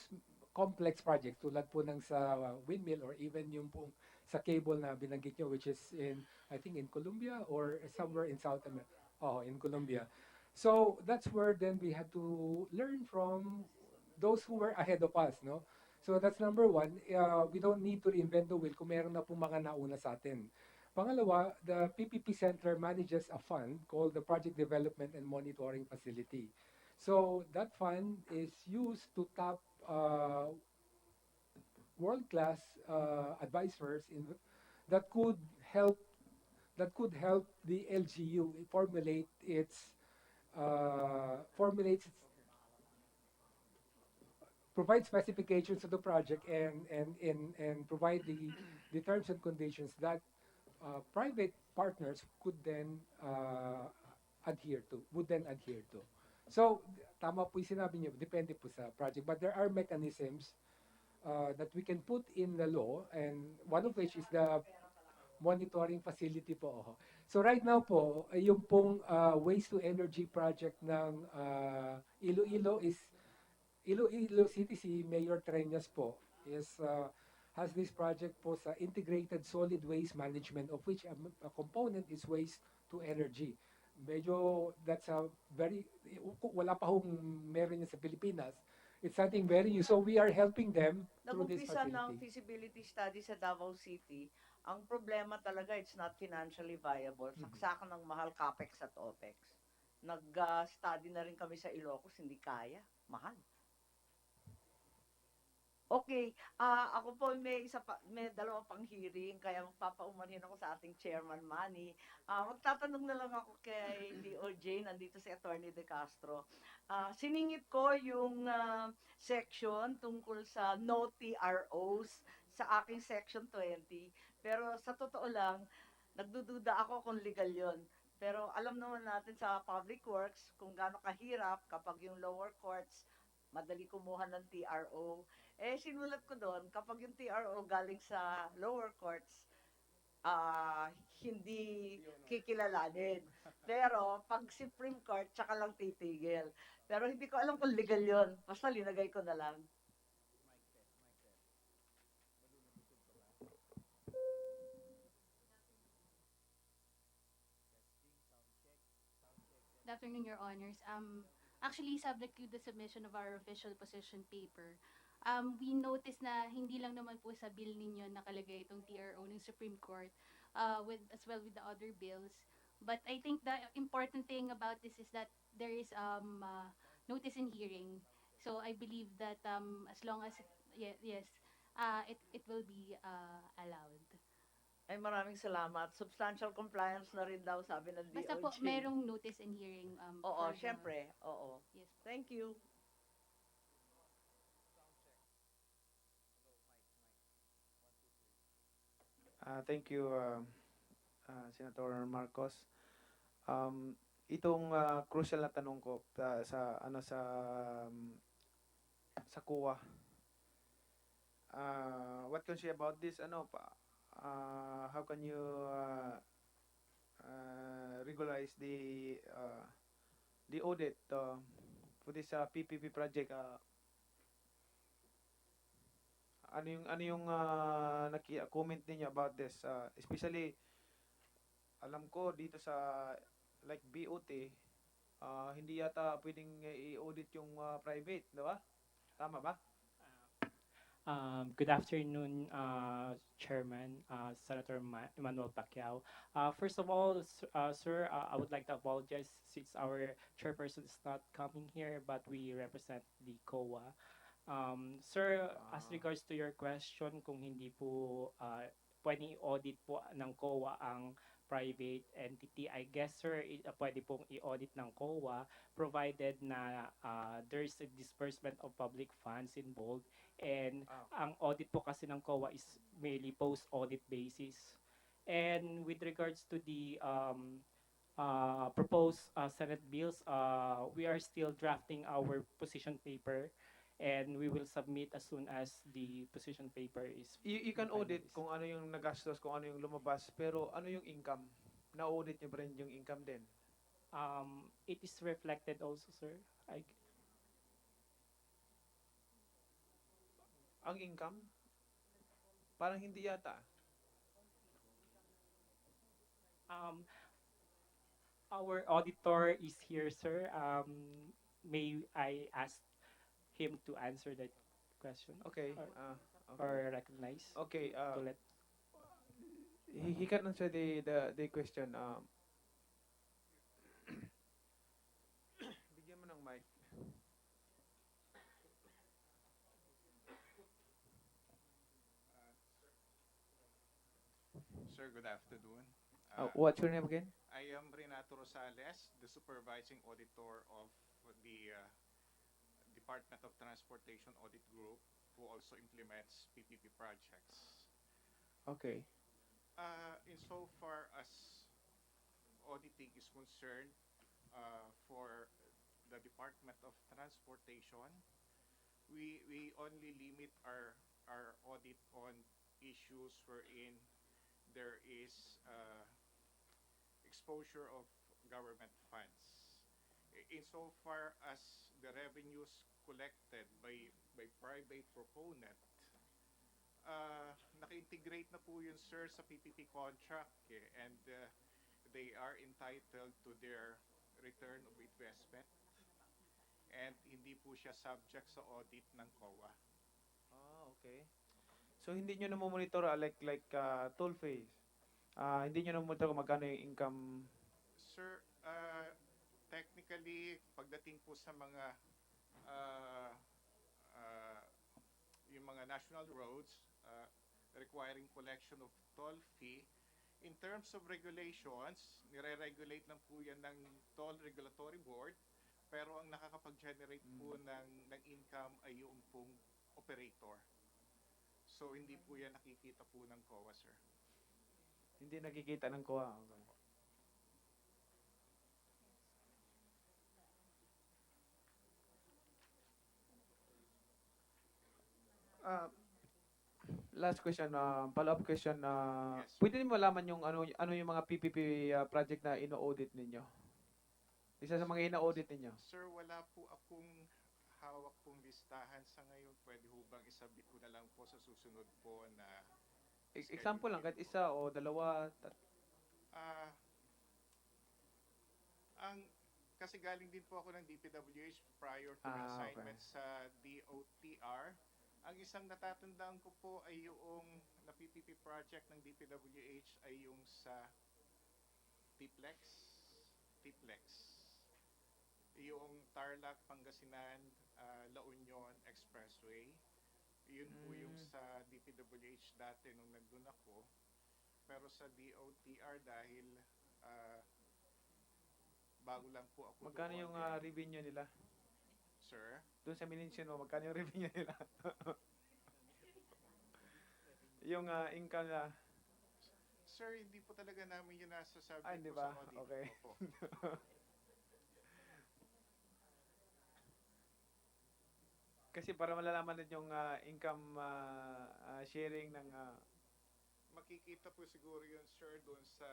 complex projects, tulad po ng sa windmill or even yung pong sa cable na binanggit nyo, which is in, I think, in Colombia or somewhere in South America. Oh, in Colombia. So, that's where then we had to learn from those who were ahead of us, no? So, that's number one. We don't need to reinvent the wheel kung meron na pong mga nauna sa atin. Pangalawa, the PPP Center manages a fund called the Project Development and Monitoring Facility. So that fund is used to tap world-class advisors that could help the LGU formulate its provide specifications of the project and provide the terms and conditions that private partners could then would then adhere to. So, tama po yung sinabi niyo, depende po sa project. But there are mechanisms that we can put in the law, and one of which is the monitoring facility po. So right now po, yung pong waste to energy project ng Iloilo City, si Mayor Treñas po has this project po sa integrated solid waste management, of which a component is waste to energy. Medyo that's a very wala pa hong meron niya sa Pilipinas. It's something very new. So we are helping them through this Nag-umpisa ng facility. feasibility study sa Davao City. Ang problema talaga, it's not financially viable. Saksakan ng mahal capex at opex. Nag-study na rin kami sa Ilocos, hindi kaya. Mahal. Okay, ako po may dalawa pang hearing, kaya magpapaumanhin ako sa ating chairman, Manny. Magtatanong na lang ako kay DOJ, nandito si Attorney De Castro. Siningit ko yung section tungkol sa no TROs sa aking section 20, pero sa totoo lang, nagdududa ako kung legal yon. Pero alam naman natin sa public works kung gaano kahirap kapag yung lower courts madali kumuha ng TRO. Sinulat ko doon, kapag yung TRO galing sa lower courts, hindi kikilalanin. Pero pag Supreme Court, tsaka lang titigil. Pero hindi ko alam kung legal yon. Basta linagay ko na lang. Good afternoon, Your Honors. actually subject to the submission of our official position paper. We noticed na hindi lang naman po sa bill ninyo nakalagay itong TRO ng Supreme Court, with as well with the other bills. But I think the important thing about this is that there is notice and hearing. So I believe that as long as yes, it will be allowed. Ay, maraming salamat. Substantial compliance na rin daw, sabi ng Basta DOJ. po merong notice and hearing Oo, for the, syempre. Oo. yes. Thank you. Thank you, Senator Marcos. Um, itong crucial na tanong ko sa ano sa COA. What can you say about this? How can you regularize the audit for this PPP project? Ano yung comment niyo about this? Especially alam ko dito sa like BOT, hindi yata pwedeng i-audit yung private, di ba? Tama ba? Good afternoon, Chairman, Senator Emmanuel Pacquiao. First of all, sir, I would like to apologize since our chairperson is not coming here, but we represent the COA. Sir, as regards to your question, kung hindi po pwedeng i-audit po ng COA ang private entity, I guess, sir, pwede pong i-audit ng COA provided na there's a disbursement of public funds involved. And ang audit po kasi ng COA is merely post-audit basis. And with regards to the proposed Senate bills, we are still drafting our position paper, and we will submit as soon as the position paper is You can audit finalized. kung ano yung nagastos, kung ano yung lumabas, pero ano yung income? Na-audit niyo ba rin yung income din? It is reflected also, sir. Ang income? Parang hindi yata. Our auditor is here, sir. May I ask him to answer that question? Okay. Okay. Or recognize? Okay. To let He can answer the question. Bigyan mo ng mic. Sir, good afternoon. What's your name again? I am Renato Rosales, the supervising auditor of the Department of Transportation Audit Group, who also implements PPP projects. Okay. Insofar as auditing is concerned, for the Department of Transportation, we only limit our audit on issues wherein there is exposure of government funds. Insofar as the revenues collected by private proponent, naka-integrate na po yun, sir, sa PPP contract and they are entitled to their return of investment and hindi po siya subject sa audit ng COA. Okay. So hindi niyo na monitor like toll fees. Hindi niyo na monitor kung magkano yung income. Sir, technically pagdating po sa mga yung mga national roads requiring collection of toll fee, in terms of regulations, nire-regulate lang po yan ng Toll Regulatory Board, pero ang nakakapag-generate po ng income ay yung pong operator. So hindi po yan nakikita po ng COA, sir. Hindi nakikita ng COA. Okay. Last question, follow-up question. Yes, sir. Pwede niyo malaman yung ano yung mga PPP project na ino-audit ninyo? Isa sa mga ina-audit ninyo. Sir, wala po akong hawak pong listahan sa ngayon. Pwede ho bang isabit ko na lang po sa susunod po na Example lang, kahit isa o dalawa. ang kasi galing din po ako ng DPWH prior to my Okay. assignment sa DOTR. Ang isang natatandaan ko po ay yung na PPP project ng DPWH ay yung sa Tiplex. Tiplex. Yung Tarlac, Pangasinan, La Union Expressway. Yun po yung Mm. sa DPWH dati nung nandun ako. Pero sa DOTR dahil bago lang po ako Magkano doon, yung eh, revenue nila? sir? Doon sa minention mo, magkano yung revenue nila? Yung income na, Sir, hindi po talaga namin yun nasa subject hindi po sa ba? audit. Okay. Opo. Kasi para malalaman din yung income sharing ng Makikita po siguro yun, sir, doon sa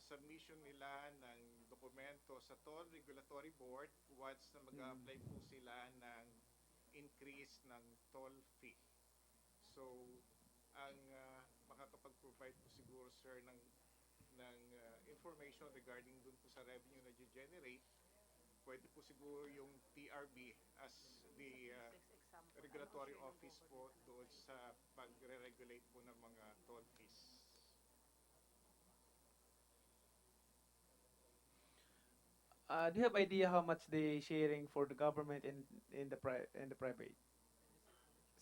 submission nila ng dokumento sa Toll Regulatory Board once na mag-apply po sila ng increase ng toll fee. So, ang makakapag-provide po siguro, sir, ng information regarding dun po sa revenue na generate, pwede po siguro yung TRB as the regulatory office po doon sa pagre-regulate po ng mga toll fees. do you have idea how much they sharing for the government and in the private?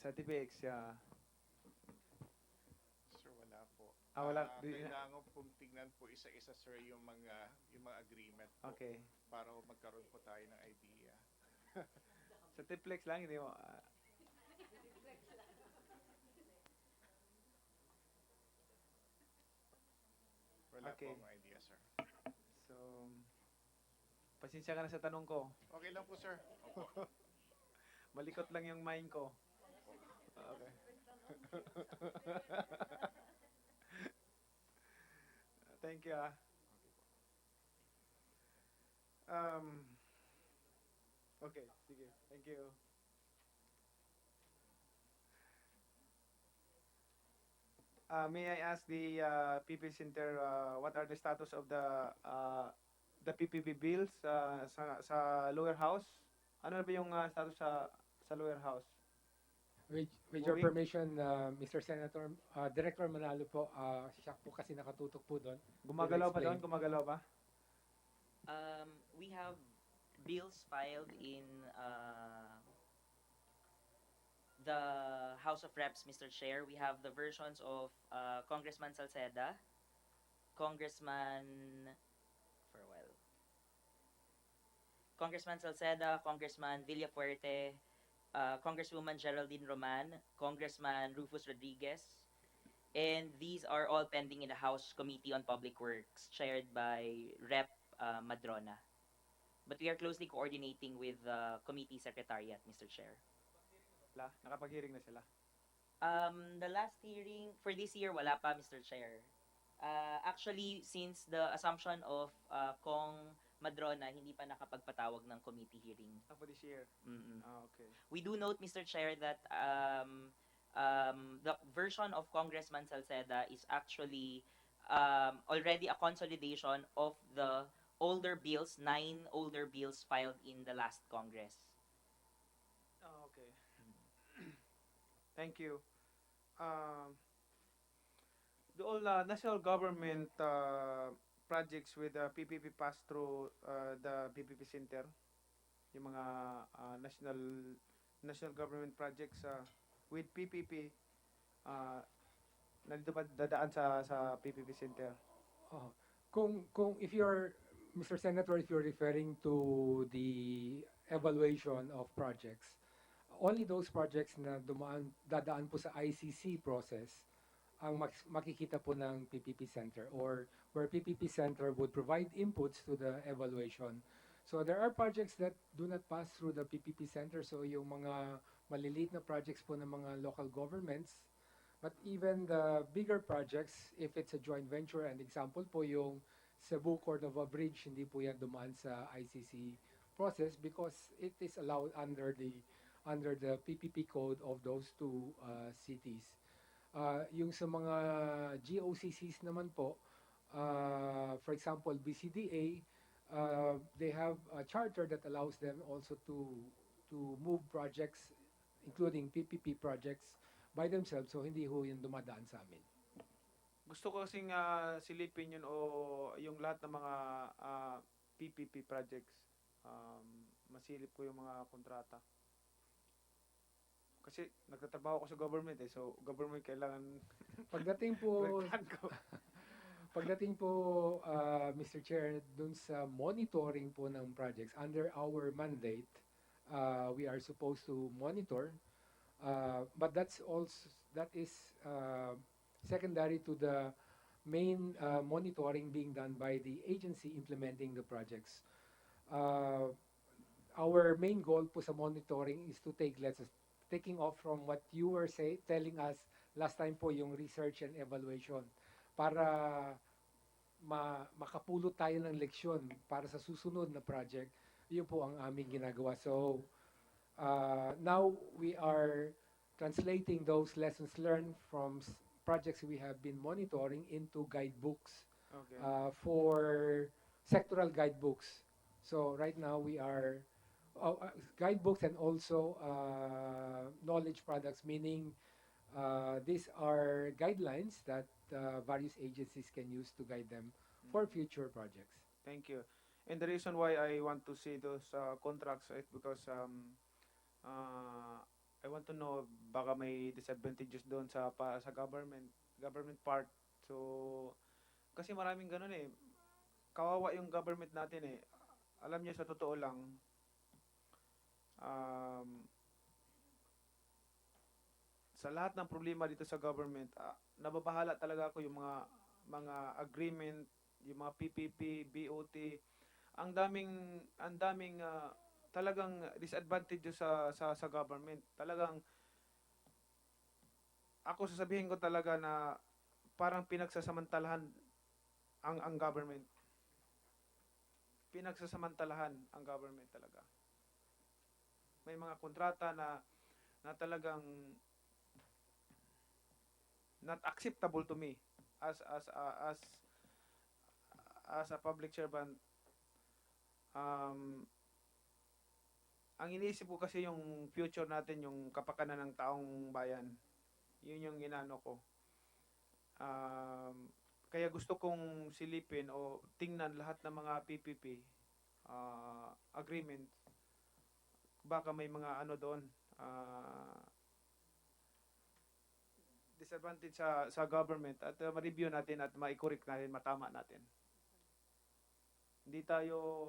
Sa TPX, yeah. Sir, wala po. Wala. Kailangan pong tignan po isa-isa, sir, yung mga agreement po Okay. para magkaroon po tayo ng idea. Sa TPX lang, hindi mo. Wala Okay. po akong idea, sir. So, pasensya ka na sa tanong ko. Okay lang po, sir. Opo. Malikot lang yung mind ko. Okay. Thank you. Okay, sige. Thank you. May I ask the PPP Center what are the status of the PPP bills sa lower house? Ano na ba yung status sa lower house? With your Moving. permission, Mr. Senator, Director Manalo po, siya po kasi nakatutok po doon. Gumagalaw pa explain. doon? Gumagalaw pa? We have bills filed in the House of Reps, Mr. Chair. We have the versions of Congressman Salceda, Congressman Villafuerte, Congresswoman Geraldine Roman, Congressman Rufus Rodriguez, and these are all pending in the House Committee on Public Works, chaired by Rep. Madrona. But we are closely coordinating with the committee secretariat, Mr. Chair. Nakapag-hearing na sila. The last hearing for this year, wala pa, Mr. Chair. Actually, since the assumption of Kong Madrona, hindi pa nakapagpatawag ng committee hearing. For this year? Okay. We do note, Mr. Chair, that the version of Congressman Salceda is actually already a consolidation of the older bills, 9 older bills filed in the last Congress. Okay. Thank you. The all national government projects with the PPP pass through the PPP Center, yung mga national government projects with PPP, nandito ba dadaan sa PPP Center? If you're, Mr. Senator, if you're referring to the evaluation of projects, only those projects na dadaan po sa ICC process ang makikita po ng PPP Center, or where PPP Center would provide inputs to the evaluation. So there are projects that do not pass through the PPP Center, so yung mga maliliit na projects po ng mga local governments, but even the bigger projects, if it's a joint venture, and example po yung Cebu Cordova Bridge, hindi po yan dumaan sa ICC process because it is allowed under the PPP code of those two cities. Yung sa mga GOCCs naman po, For example, BCDA, they have a charter that allows them also to move projects, including PPP projects, by themselves. So hindi ho yun dumadaan sa amin. Gusto ko kasing silipin yun o yung lahat ng mga PPP projects. Masilip ko yung mga kontrata. Kasi nagtatrabaho ako sa government eh. So, government kailangan Pagdating po rektahan ko. Pagdating po, Mr. Chair, dun sa monitoring po ng projects, under our mandate, we are supposed to monitor, but that is secondary to the main monitoring being done by the agency implementing the projects. Our main goal po sa monitoring is to taking off from what you were telling us last time po, yung research and evaluation, para makapulot tayo ng leksyon para sa susunod na project. Yun po ang aming ginagawa. So, now we are translating those lessons learned from projects we have been monitoring into guidebooks, Okay. for sectoral guidebooks. So right now we are guidebooks and also knowledge products, meaning these are guidelines that various agencies can use to guide them for future projects. Thank you. And the reason why I want to see those contracts is because I want to know baka may disadvantages doon sa government part. So kasi maraming ganun eh. Kawawa yung government natin eh. Alam niyo sa totoo lang sa lahat ng problema dito sa government, nababahala talaga ako yung mga agreement, yung mga PPP, BOT, ang daming talagang disadvantage sa government. Talagang ako sasabihin ko talaga na parang pinagsasamantalahan ang government. Pinagsasamantalahan ang government talaga. May mga kontrata na talagang not acceptable to me as a public servant. Ang iniisip ko kasi yung future natin, yung kapakanan ng taong bayan. Yun yung inano ko. Kaya gusto kong silipin o tingnan lahat ng mga PPP agreement. Baka may mga ano doon, disadvantage sa government, at ma-review natin at ma-correct natin, matama natin. Hindi tayo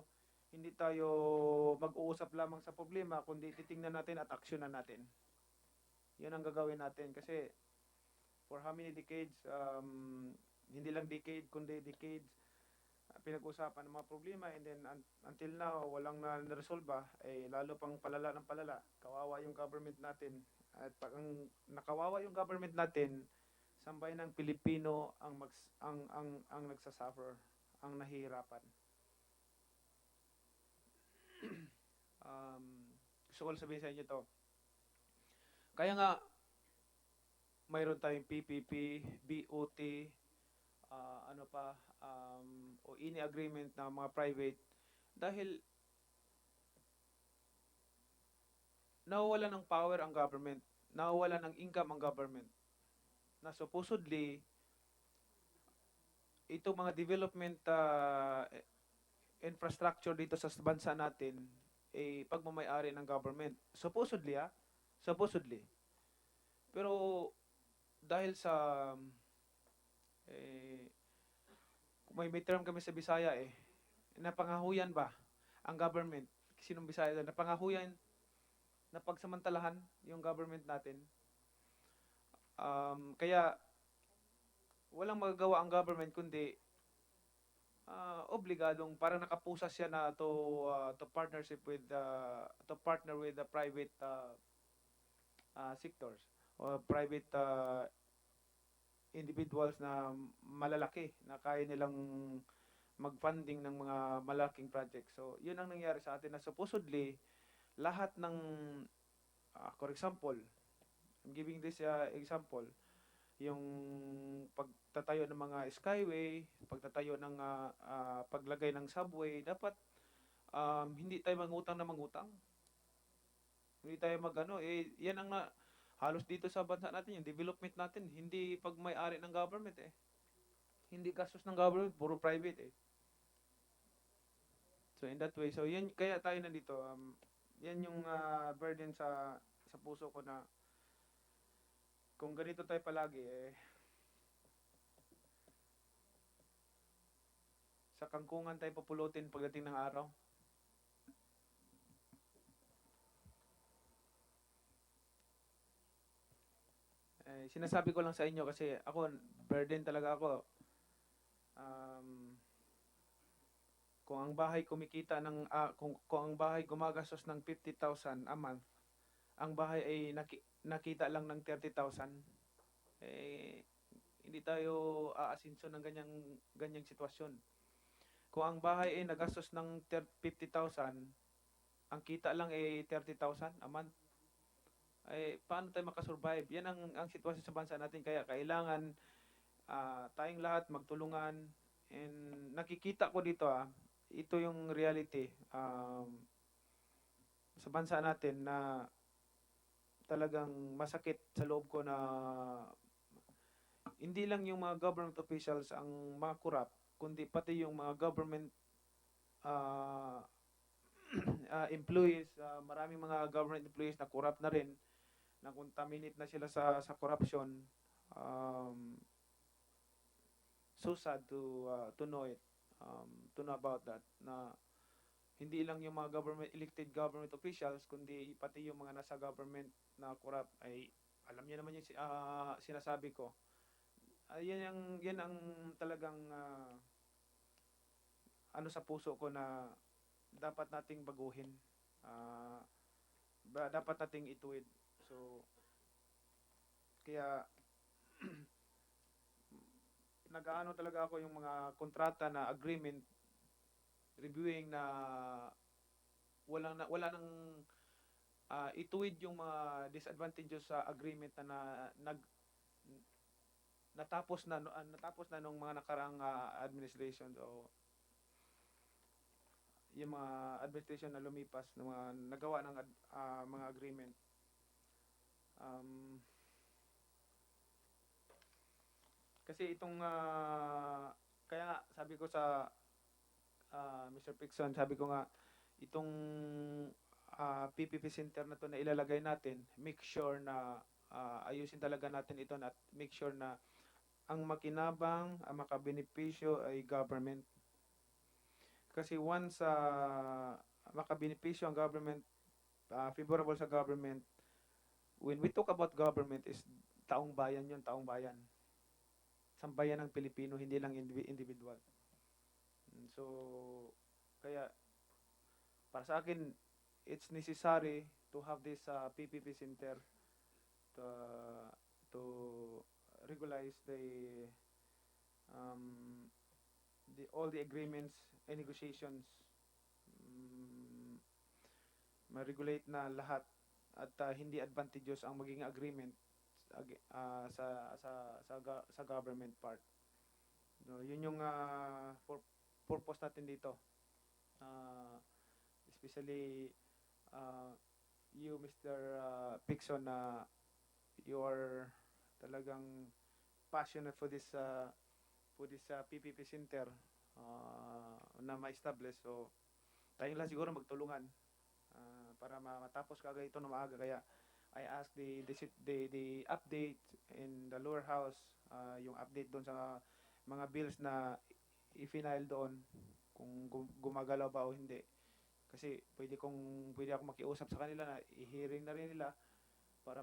mag-uusap lamang sa problema, kundi titingnan natin at aksyonan natin. Yun ang gagawin natin kasi for how many decades, hindi lang decade kundi decades, pinag-usapan ng mga problema, and then until now walang na-resolve, lalo pang palala ng palala. Kawawa yung government natin. At pag nakawawa yung government natin, sambayan ng Pilipino ang nagsasuffer, ang nahihirapan. Gusto ko lang sabihin sa inyo to. Kaya nga mayroon tayong PPP, BOT, o any agreement na mga private, dahil nawawala ng power ang government, nawawala ng income ang government, na supposedly itong mga development infrastructure dito sa bansa natin pagmamay-ari ng government. Supposedly. Pero dahil sa may term kami sa Bisaya napangahuyan ba ang government? Sinong Bisaya doon? Napangahuyan, napagsamantalahan yung government natin. Kaya walang magagawa ang government kundi obligadong parang nakapusa siya na to partner with the private sectors o private individuals na malalaki na kaya nilang mag-funding ng mga malaking projects. So, yun ang nangyari sa atin na supposedly lahat ng for example, I'm giving this example, yung pagtatayo ng mga skyway, pagtatayo ng paglagay ng subway, dapat hindi tayo mangutang na mangutang. Hindi tayo magano yan ang halos dito sa bansa natin yung development natin, hindi pag may-ari ng government eh. Hindi gastos ng government, puro private eh. So in that way, so yan kaya tayo nandito. Yan yung burden sa puso ko na kung ganito tayo palagi sa kangkungan tayo papulutin pagdating ng araw. Sinasabi ko lang sa inyo kasi ako, burden talaga ako. Kung ang bahay kumikita ng kung ang bahay gumagastos ng 50,000 a month, ang bahay ay nakita lang ng 30,000, hindi tayo aasinso ng ganyang sitwasyon. Kung ang bahay ay nagastos ng 50,000, ang kita lang ay 30,000 a month, paano tayo makasurvive? Yan ang sitwasyon sa bansa natin, kaya kailangan tayong lahat magtulungan. And nakikita ko dito ito yung reality sa bansa natin na talagang masakit sa loob ko na hindi lang yung mga government officials ang mga corrupt, kundi pati yung mga government employees, maraming mga government employees na corrupt na rin, na contaminate na sila sa corruption. So sad to know it, to know about that, na hindi lang yung mga elected government officials, kundi pati yung mga nasa government na corrupt. Ay alam niyo naman yung sinasabi ko. Yan ang talagang ano sa puso ko na dapat nating baguhin, dapat nating ituwid. So kaya nag-aano talaga ako yung mga kontrata na agreement reviewing na wala nang ituwid yung mga disadvantages sa agreement na natapos na nung mga nakaraang administration, o yung mga administration na lumipas, ng mga nagawa ng mga agreement. Kasi itong kaya nga sabi ko sa Mr. Pixon, sabi ko nga itong PPP Center na to na ilalagay natin, make sure na ayusin talaga natin ito at make sure na ang makinabang, ang makabenepisyo ay government. Kasi once makabenepisyo ang government, favorable sa government, when we talk about government is taong bayan yun, taong bayan. Sambayan ng Pilipino, hindi lang individual. So, kaya para sa akin, it's necessary to have this PPP Center to regularize all the agreements and negotiations, ma-regulate na lahat at hindi advantageous ang maging agreement sa government part. No, yun yung purpose natin dito. Especially you, Mr. Pixon, na you are talagang passionate for this PPP Center na ma-establish. So tayong lang siguro magtulungan para matapos kagad ito na maaga. Kaya I asked the update in the lower house, yung update doon sa mga bills na i-file doon, kung gumagalaw ba o hindi. Kasi pwede ako makiusap sa kanila na i-hearing na rin nila para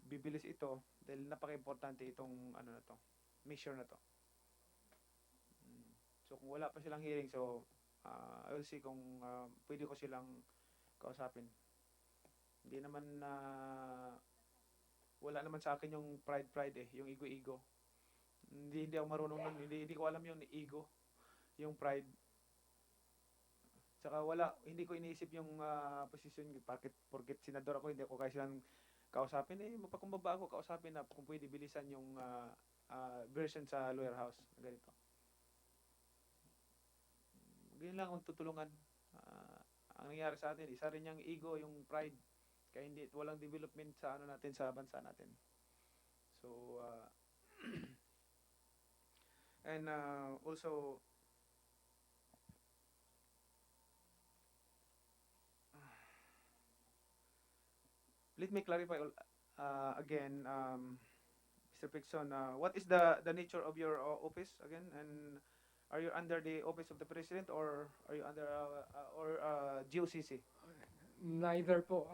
bibilis ito, dahil napaka-importante itong ano na to, measure na to. So kung wala pa silang hearing, so I will see kung pwede ko silang kausapin. Hindi naman wala naman sa akin yung pride yung ego. Hindi ako marunong nun, hindi ko alam yung ego, yung pride. Saka hindi ko iniisip yung posisyon, porket senador ako, hindi ako kaya silang kausapin, magpakumbaba ako, kausapin na kung pwede bilisan yung version sa lawyer house. Ganito. Ganyan lang magtutulungan. Ang nangyari sa atin, isa rin yung ego, yung pride. Kaya hindi, walang development sa ano natin, sa bansa natin. So, and also, let me clarify again, Mr. Pixon, what is the nature of your office again? And are you under the office of the president or are you under GOCC? Neither po,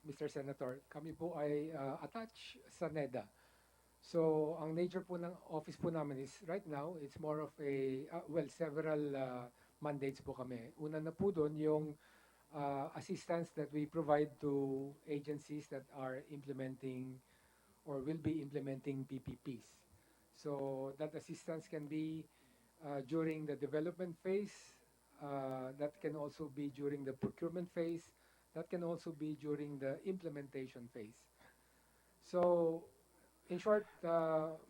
Mr. Senator. Kami po ay attached sa NEDA. So, ang nature po ng office po namin is right now, it's more of a, several mandates po kami. Una na po doon yung assistance that we provide to agencies that are implementing or will be implementing PPPs. So, that assistance can be during the development phase, that can also be during the procurement phase, that can also be during the implementation phase. So, in short,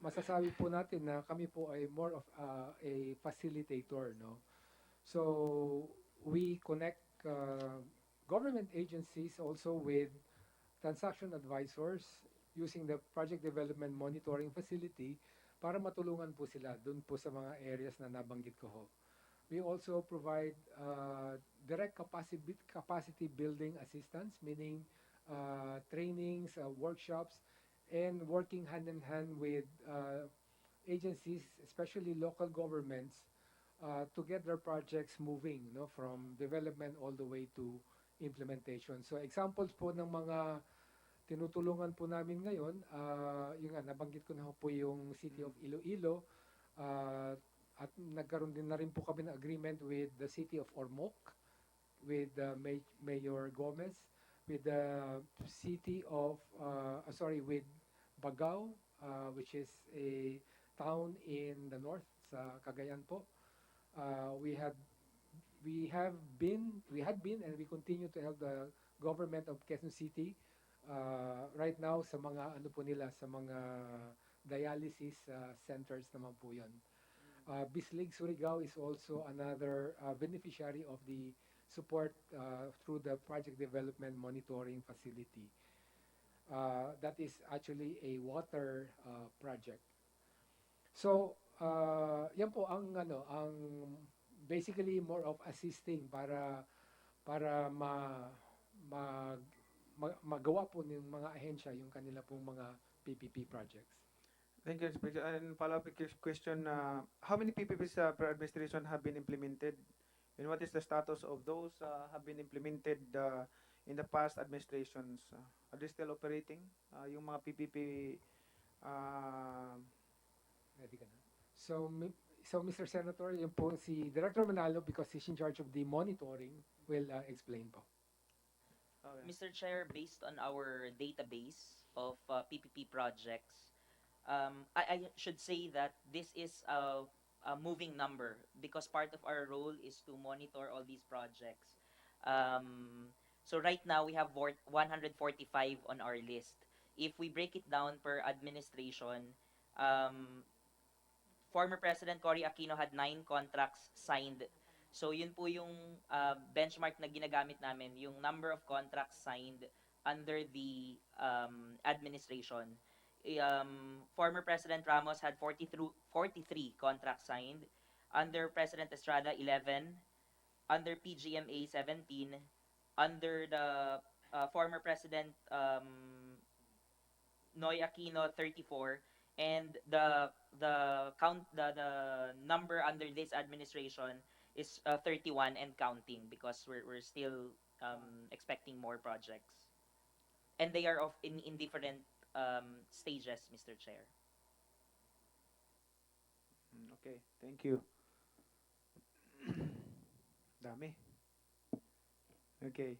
masasabi po natin na kami po ay more of a facilitator, no? So, we connect government agencies also with transaction advisors using the project development monitoring facility para matulungan po sila dun po sa mga areas na nabanggit ko ho. We also provide direct capacity building assistance, meaning trainings, workshops, and working hand in hand with agencies, especially local governments, to get their projects moving, no, from development all the way to implementation. So examples po ng mga tinutulungan po namin ngayon, yung nga, nabanggit ko na po yung City of Iloilo, at nagkaroon din na rin po kami ng agreement with the City of Ormoc, with Mayor Gomez, with the City of, with Bagao, which is a town in the north sa Cagayan po. We had been and we continue to help the government of Quezon City right now sa mga ano po nila, sa mga dialysis centers naman po 'yon. Bislig Surigao is also another beneficiary of the support through the project development monitoring facility. That is actually a water project. So, yan po ang basically more of assisting para magawa po ng mga ahensya yung kanila pong mga PPP projects. Thank you, Speaker. And follow-up question, how many PPPs per administration have been implemented? And what is the status of those have been implemented in the past administrations? Are they still operating? Yung mga PPP... Ready ka na? So, Mr. Senator, yung po si Director Manalo, because he's in charge of the monitoring, will explain po. Okay. Mr. Chair, based on our database of PPP projects, I should say that this is a moving number because part of our role is to monitor all these projects. So right now we have 145 on our list. If we break it down per administration, former President Cory Aquino had 9 contracts signed. So yun po yung benchmark na ginagamit namin, yung number of contracts signed under the administration. Former President Ramos had 43 contracts signed. Under President Estrada, 11. Under PGMA, 17. Under the former President Noy Aquino, 34. And the number under this administration is 31 and counting because we're still expecting more projects. And they are in different stages, Mr. Chair. Okay, thank you. Dami. Okay.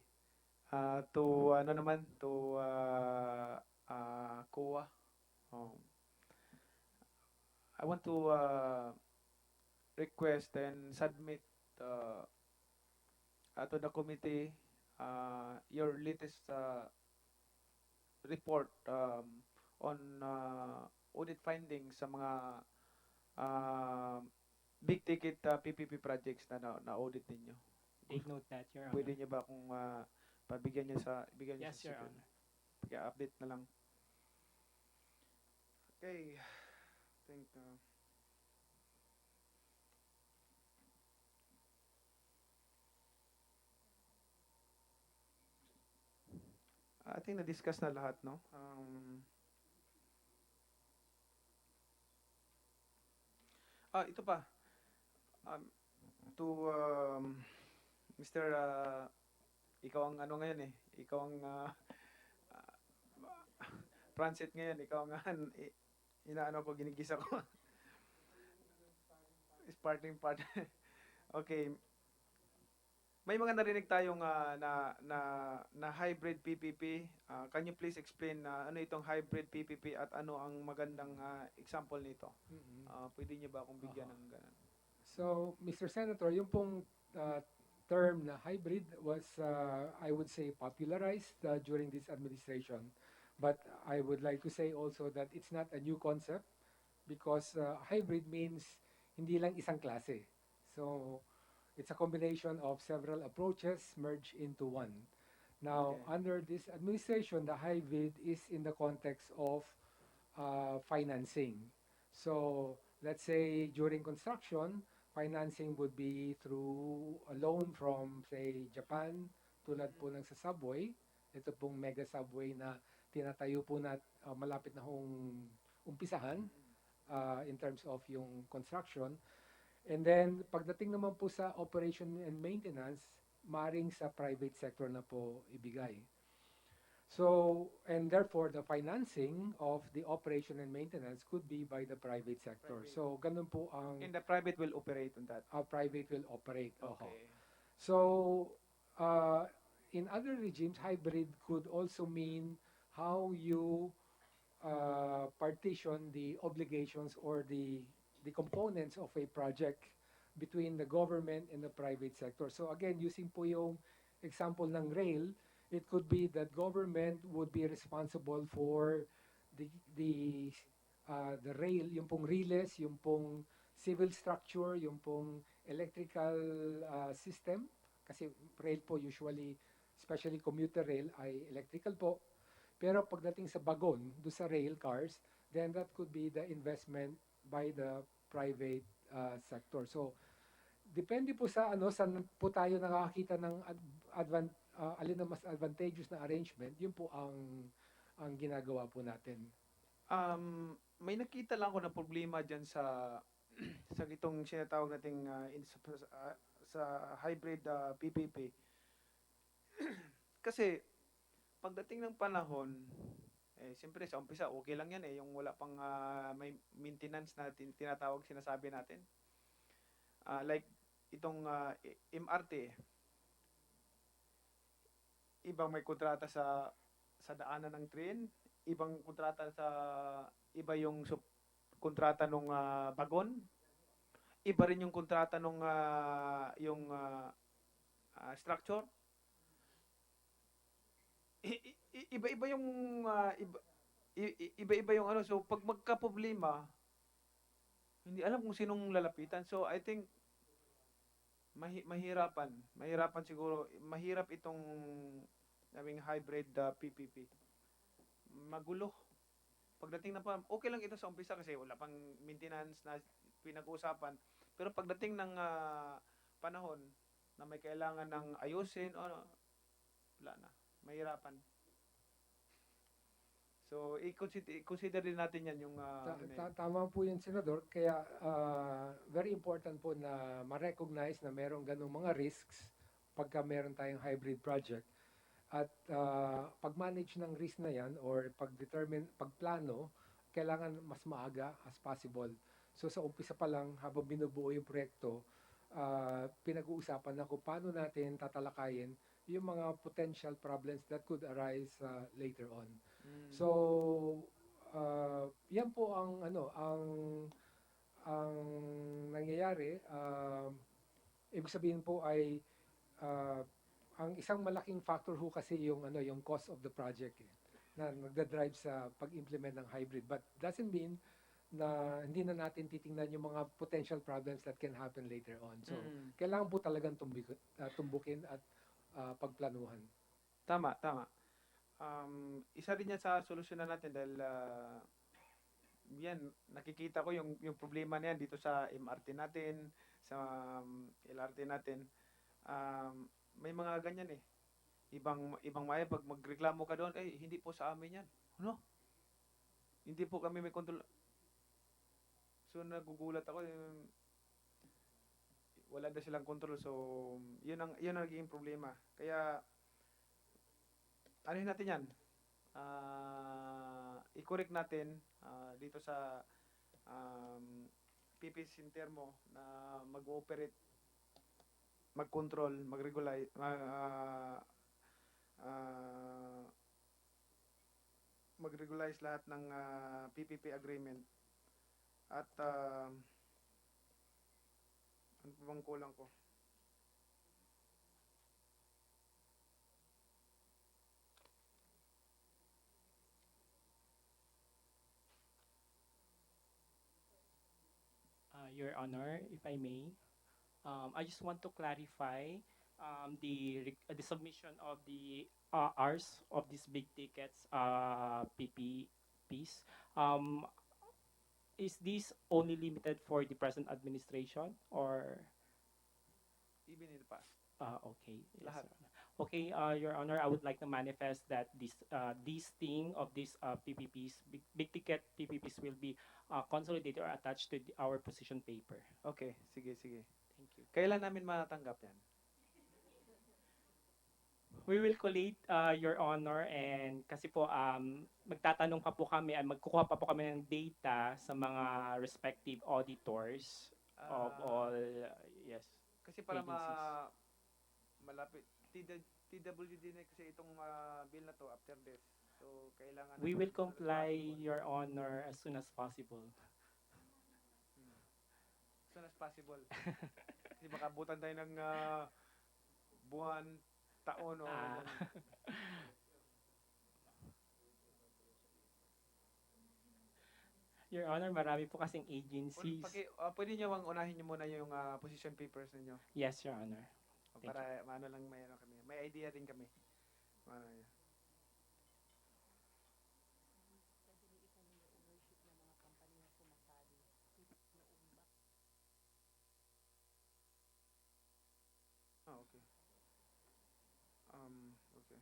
To ano naman, to COA. I want to request and submit to the committee your latest report on audit findings sa mga um, big ticket PPP projects na audit ninyo. Take note that, Your Pwede Honor. niyo ba kung pabigyan niyo bigyan niyo Yes, sa Your secret? Honor. Update na lang. Okay. Think I think na-discuss na lahat, no? Ito pa. Um, to Mr. Ikaw ang ano ngayon eh. Ikaw ang Francis ngayon. Ikaw ang inaano ko, ginigisa ko. Sparking part. Okay. May mga narinig tayong na hybrid PPP. Can you please explain ano itong hybrid PPP at ano ang magandang example nito? Pwede niyo ba akong bigyan ng ganun? So, Mr. Senator, yung pong term na hybrid was, I would say, popularized during this administration. But I would like to say also that it's not a new concept because hybrid means hindi lang isang klase. So, it's a combination of several approaches merged into one. Now, Okay. under this administration, the hybrid is in the context of financing. So, let's say during construction, financing would be through a loan from, say, Japan, tulad po ng sa subway. Ito pong mega subway na tinatayo po na malapit na hong umpisahan in terms of yung construction. And then, pagdating naman po sa operation and maintenance, maring sa private sector na po ibigay. So, and therefore, the financing of the operation and maintenance could be by the private sector. Private. So, ganun po ang And the private will operate on that. private will operate. Oho. Okay. So, in other regimes, hybrid could also mean how you partition the obligations or the components of a project between the government and the private sector. So again, using po yung example ng rail, it could be that government would be responsible for the the the rail, yung pong riles, yung pong civil structure, yung pong electrical system. Kasi rail po usually, especially commuter rail, ay electrical po. Pero pagdating sa bagon, do sa rail cars, then that could be the investment by the private sector. So, depende po sa ano, saan po tayo nakakita ng alin na mas advantageous na arrangement, yun po ang ginagawa po natin. May nakita lang ako na problema diyan sa sa itong sinatawag nating sa hybrid PPP. Kasi pagdating ng panahon, siyempre sa umpisa okay lang yan yung wala pang may maintenance na tinatawag, sinasabi natin. Like itong MRT, ibang may kontrata sa daanan ng train, ibang kontrata sa iba yung kontrata nung bagon, iba rin yung kontrata nung yung structure. Iba-iba yung iba-iba yung ano, so pag magka-problema hindi alam kung sinong lalapitan. So I think mahirapan siguro, mahirap itong naming hybrid PPP. Magulo. Pagdating na pa, okay lang ito sa umpisa kasi wala pang maintenance na pinag-uusapan. Pero pagdating ng panahon na may kailangan ng ayusin, wala na. Mahirapan. So, i-consider din natin yan yung Tama po yun, Senador. Kaya very important po na ma-recognize na merong ganong mga risks pagka meron tayong hybrid project. At pag-manage ng risk na yan or pagplano, kailangan mas maaga as possible. So sa umpisa pa lang, habang binubuo yung proyekto, pinag-uusapan na kung paano natin tatalakayin yung mga potential problems that could arise later on. So, yan po ang ang nangyayari. Ibig sabihin po ay ang isang malaking factor ho kasi yung yung cost of the project. na magdadrive sa pag-implement ng hybrid. But doesn't mean na hindi na natin titingnan yung mga potential problems that can happen later on. So, kailangan po talagang tumbukin at pagplanuhan. Tama, tama. Isa rin yan sa solusyonan natin dahil yan, nakikita ko yung problema na yan dito sa MRT natin, sa LRT natin. May mga ganyan eh. Ibang maya, pag magreklamo ka doon, hindi po sa amin yan. Ano? Hindi po kami may control. So, nagugulat ako. Wala na silang control. So, yun ang naging problema. Kaya, anuhin natin yan. I-correct natin dito sa PPP Center mo na mag-ooperate, mag-control, mag-regulate, mag-regularize lahat ng PPP agreement. At ano pa bang kulang ko? Your Honor, if I may, I just want to clarify the submission of the hours of these big tickets PPPs. Is this only limited for the present administration or? Even in the past. Okay. Yes, Lahat. Your Honor. Okay, Your Honor, I would like to manifest that this thing of these PPPs, big ticket PPPs, will be consolidated or attached to our position paper. Okay, sige. Thank you. Kailan namin matanggap yan? We will collate, Your Honor, and kasi po magtatanong pa po kami, magkukuha pa po kami ng data sa mga respective auditors of all, yes. Kasi para agencies. malapit, TWD na kasi itong bill na to after this. So, kailangan We natin will as soon as comply, possible. Your Honor, as soon as possible. As soon as possible. Kasi baka abutan tayo ng buwan, taon o Ah. Your Honor, marami po kasing agencies. Pwede nyo unahin nyo muna yung position papers ninyo. Yes, Your Honor. Thank Para maano lang kami. May idea din kami. Okay. Okay.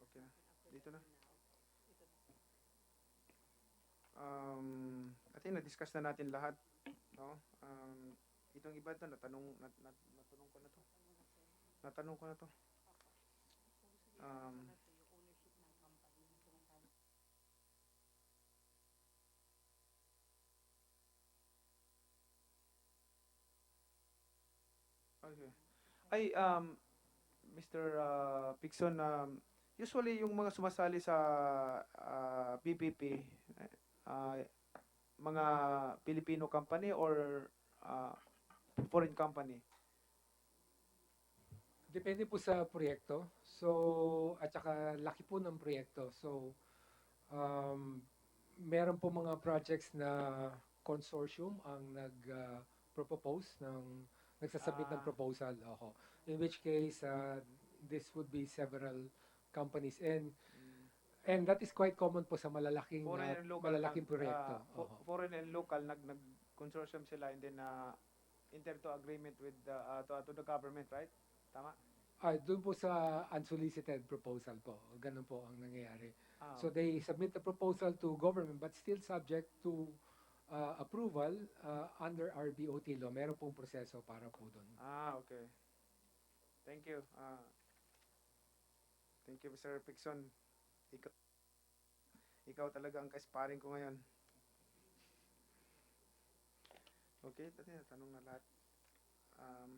Okay na. Dito na. I think na-discuss na natin lahat, no? Itong iba to natanong ko na to. Natanong ko na to. Okay. Mr. Pixon, usually yung mga sumasali sa PPP, mga Filipino company or foreign company? Depende po sa proyekto. So, at saka laki po ng proyekto. So, meron po mga projects na consortium ang nag-propose nagsasubmit ng proposal. In which case, this would be several companies. And that is quite common po sa malalaking proyekto. Foreign and local, nag-consortium sila and then enter to agreement with to the government, right? Tama? Doon po sa unsolicited proposal po. Ganun po ang nangyayari. So they submit the proposal to government but still subject to approval under our BOT law. Meron pong proseso para po doon. Okay. Thank you. Thank you, Mr. Pixon. Ikaw talaga ang ka-sparring ko ngayon. Okay, dati natanong na lahat. Um,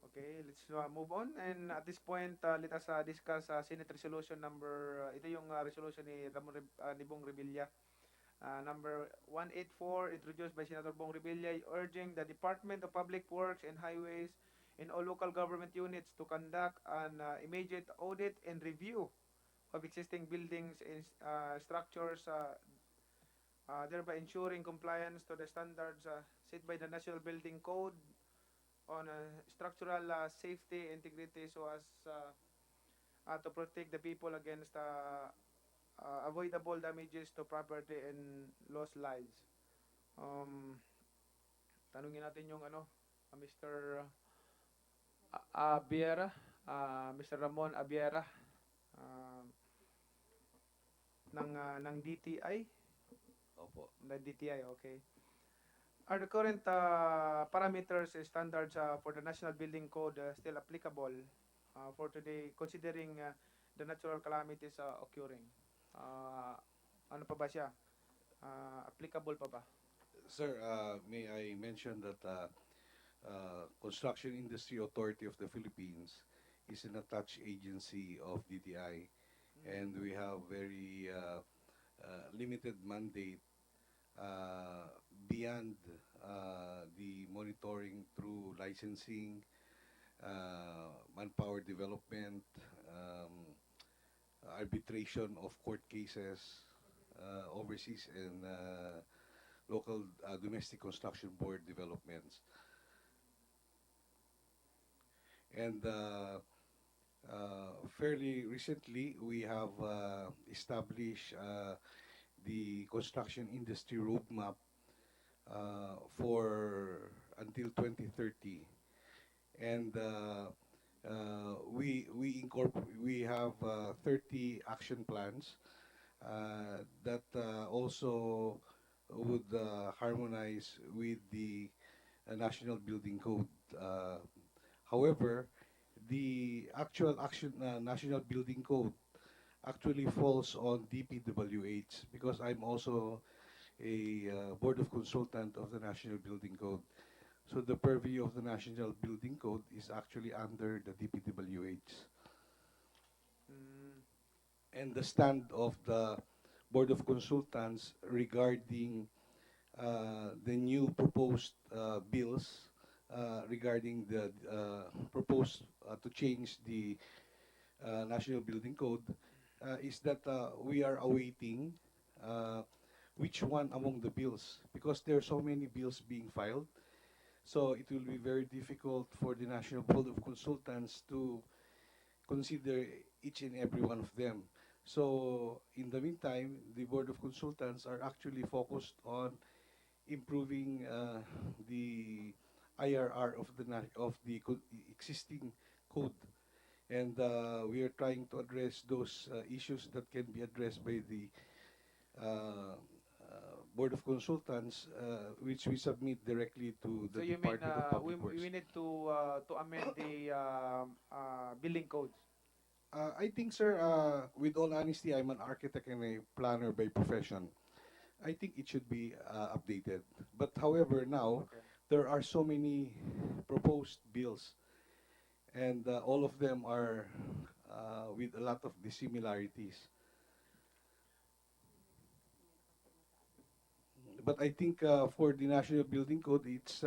okay, let's move on. And at this point, let us discuss Senate Resolution number, ito yung resolution ni ni Bong Revilla. Number 184, introduced by Senator Bong Revilla, urging the Department of Public Works and Highways and all local government units to conduct an immediate audit and review of existing buildings and structures, thereby ensuring compliance to the standards set by the National Building Code on structural safety integrity, so as to protect the people against avoidable damages to property and lost lives. Tanungin natin yung Mr. Abiera, Mr. Ramon Abiera, uh, ng DTI. Opo. The DTI, okay. Are the current parameters and standards for the National Building Code still applicable for today, considering the natural calamities occurring? Ano pa ba siya? Applicable pa ba? Sir, may I mention that Construction Industry Authority of the Philippines is an attached agency of DTI, and we have very limited mandate beyond the monitoring through licensing, manpower development, arbitration of court cases, overseas and local domestic construction board developments. And fairly recently, we have established the construction industry roadmap for until 2030, and we have 30 action plans that also would harmonize with the National Building Code. However, the actual National Building Code actually falls on DPWH, because I'm also a board of consultant of the National Building Code. So the purview of the National Building Code is actually under the DPWH. And the stand of the Board of Consultants regarding the new proposed bills regarding the proposed to change the National Building Code is that we are awaiting which one among the bills, because there are so many bills being filed. So it will be very difficult for the National Board of Consultants to consider each and every one of them. So in the meantime, the Board of Consultants are actually focused on improving the IRR of the existing code, and we are trying to address those issues that can be addressed by the Board of Consultants, which we submit directly to the So you mean Department of Public Works. we need to amend the building codes? I think, sir, with all honesty, I'm an architect and a planner by profession. I think it should be updated. But however, now Okay. there are so many proposed bills, and all of them are with a lot of dissimilarities. But I think for the National Building Code, it's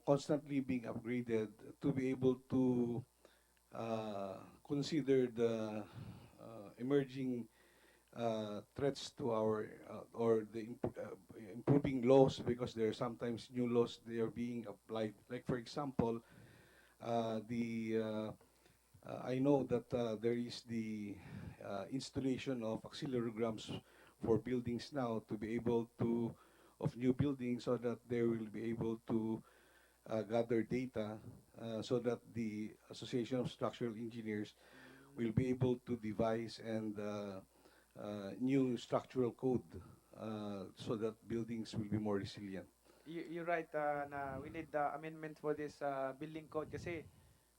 constantly being upgraded to be able to consider the emerging threats to our or the improving laws, because there are sometimes new laws they are being applied. Like for example, I know that there is the installation of accelerograms for buildings now to be able to of new buildings, so that they will be able to gather data, so that the Association of Structural Engineers will be able to devise and new structural code so that buildings will be more resilient. You're right na we need amendment for this building code kasi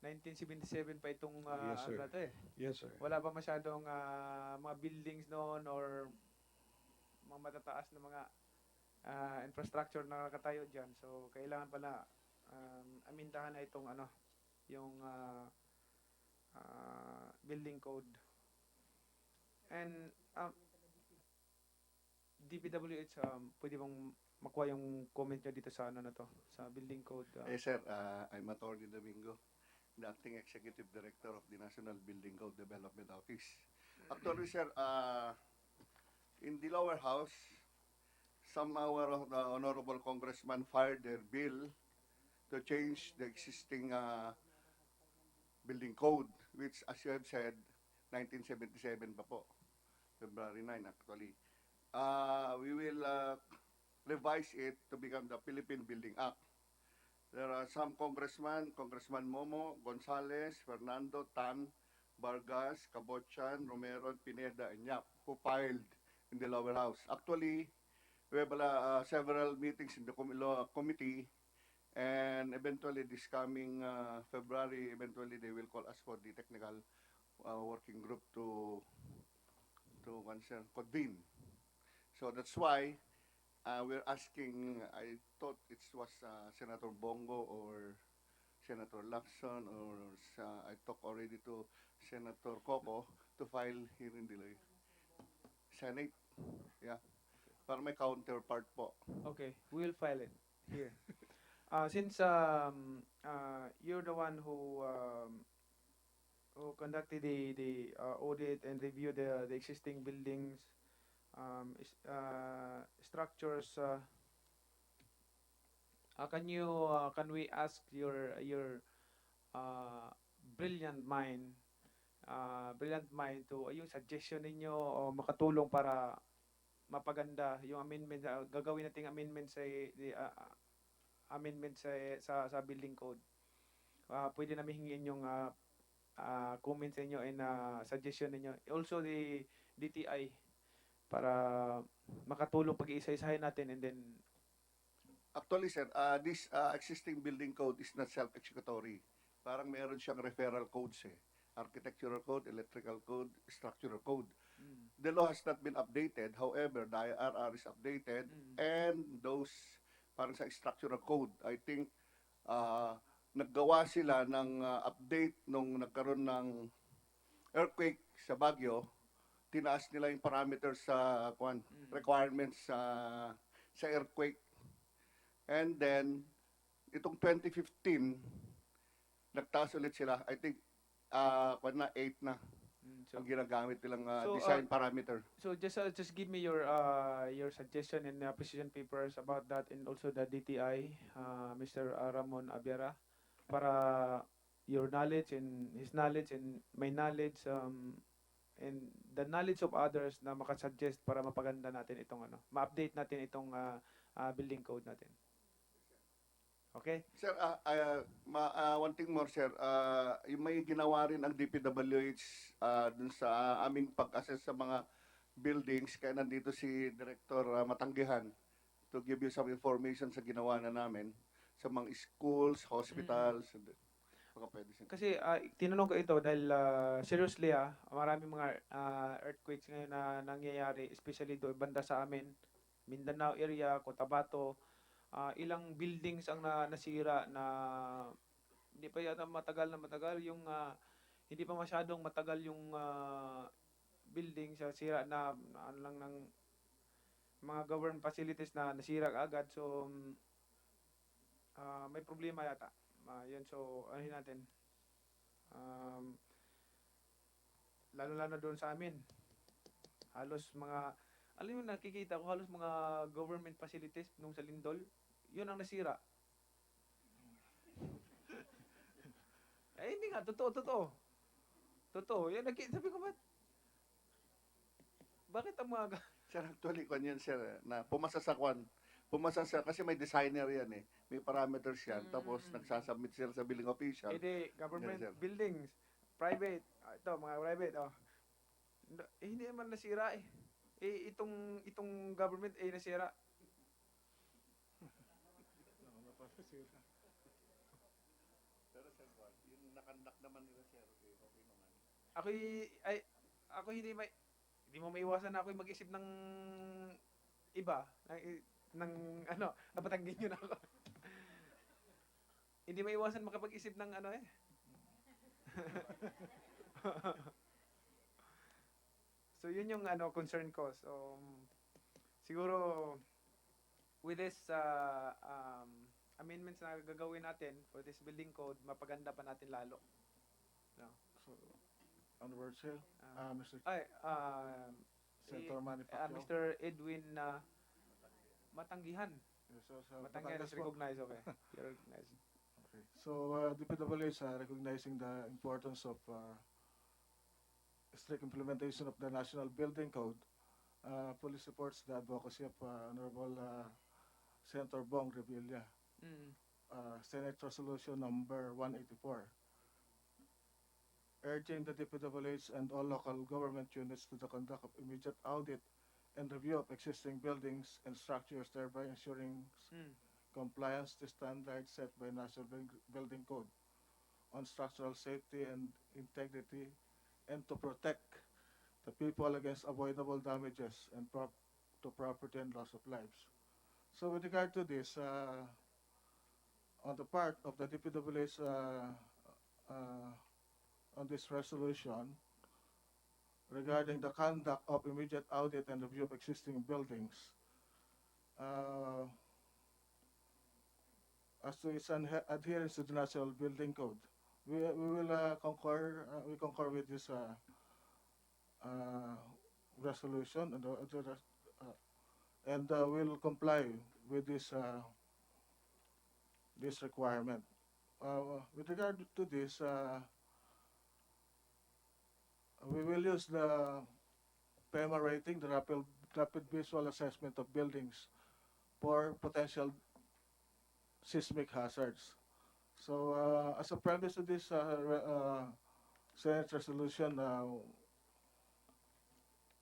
1977 pa itong Yes, sir. ano na to eh. Yes, sir. Wala pa masyadong mga buildings noon or mga matataas na mga infrastructure na nakatayo diyan. So kailangan pala amindahan na itong yung building code. And DPWH, pwede bang makuha yung comment nyo dito sa na to, sa building code? Sir, I'm Attorney Domingo, the Acting Executive Director of the National Building Code Development Office. Actually, sir, in the lower house, some our honorable congressman filed their bill to change the existing building code, which, as you have said, 1977 pa po, February 9 actually. We will revise it to become the Philippine Building Act. There are some Congressman Momo, Gonzales, Fernando, Tan, Vargas, Cabochan, Romero, Pineda, and Yap, who filed in the lower house. Actually, we have several meetings in the committee, and eventually this coming February, eventually they will call us for the technical working group to convene. So that's why we're asking, I thought it was Senator Bongo or Senator Lacson, or I talked already to Senator Coco to file here in the Senate. Yeah. Para may counterpart po. Okay, we'll file it here. Since you're the one who conducted the audit and reviewed the existing buildings, structures, can we ask your brilliant mind to yung suggestion ninyo o makatulong para mapaganda yung amendment, gagawin nating amendment sa amendment sa building code. Pwede namin hingin yung comments ninyo and suggestion ninyo. Also the DTI para makatulong pag-iisa-isahin natin, and then Actually, sir, this existing building code is not self-executory. Parang meron siyang referral codes eh. Architectural code, electrical code, structural code. The law has not been updated. However, the IRR is updated, and those parang sa structural code, I think naggawa sila ng update nung nagkaroon ng earthquake sa Baguio. Tinaas nila yung parameters sa requirements sa earthquake. And then itong 2015 nagtaas ulit sila. I think 8 na ang ginagamit nilang design parameter. So just give me your suggestion and position papers about that, and also the DTI, Mr. Ramon Abiera, para your knowledge and his knowledge and my knowledge, and the knowledge of others na makasuggest para mapaganda natin itong ma-update natin itong building code natin. Okay? Sir, one thing more, sir. Yung may ginawa rin ang DPWH dun sa aming pag-assess sa mga buildings, kaya nandito si Director Matanggihan to give you some information sa ginawa na namin sa mga schools, hospitals, mga pwede siya. Kasi tinanong ko ito dahil seriously maraming mga earthquakes ngayon na nangyayari, especially doon banda sa amin, Mindanao area, Cotabato. Ilang buildings ang nasira na hindi pa yata matagal yung hindi pa masyadong matagal yung building sa sira na lang ng mga government facilities na nasira agad. So may problema yata. Yun, so anuhin natin. Lalo doon sa amin. Halos mga, alam mo, nakikita ko halos mga government facilities nung sa Lindol, yun ang nasira. Hindi nga, totoo. Yan, sabi ko, bakit ang mga... Sir, actually, yan, sir, na pumasa sa, kasi may designer yan eh. May parameters yan. Tapos, nagsasubmit sila sa billing official. Hindi, government Yes, sir. buildings, private, ito, mga private, hindi naman nasira eh. Itong government nasira. Pero sir, yung nakandak naman nila, sir, okay naman. Ako hindi mo maiwasan na ako mag-isip ng iba. ng ano, napatanggi nyo na ako. Hindi maiwasan makapag-isip ng ano eh. So yun yung ano concern ko. So siguro with this amendments na gagawin natin for this building code, mapaganda pa natin lalo. No. So, Honorable Chair, Mr. Ay, Senator Manny Pacquiao. Mr. Edwin Matanggihan. Yes, so, Matanggihan is Batangas po. recognized, okay. You're recognized. Okay. So, DPWH recognizing the importance of strict implementation of the National Building Code, fully supports the advocacy of Honorable Senator Bong Revilla. Senate Resolution number 184, urging the DPWH and all local government units to the conduct of immediate audit and review of existing buildings and structures, thereby ensuring compliance to standards set by National Building Code on structural safety and integrity, and to protect the people against avoidable damages and to property and loss of lives. So with regard to this, on the part of the DPWH on this resolution regarding the conduct of immediate audit and review of existing buildings, as to its adherence to the National Building Code, we will concur. We concur with this resolution, and will comply with this this requirement. With regard to this, we will use the PEMA rating, the rapid visual assessment of buildings for potential seismic hazards. So, as a premise to this Senate resolution,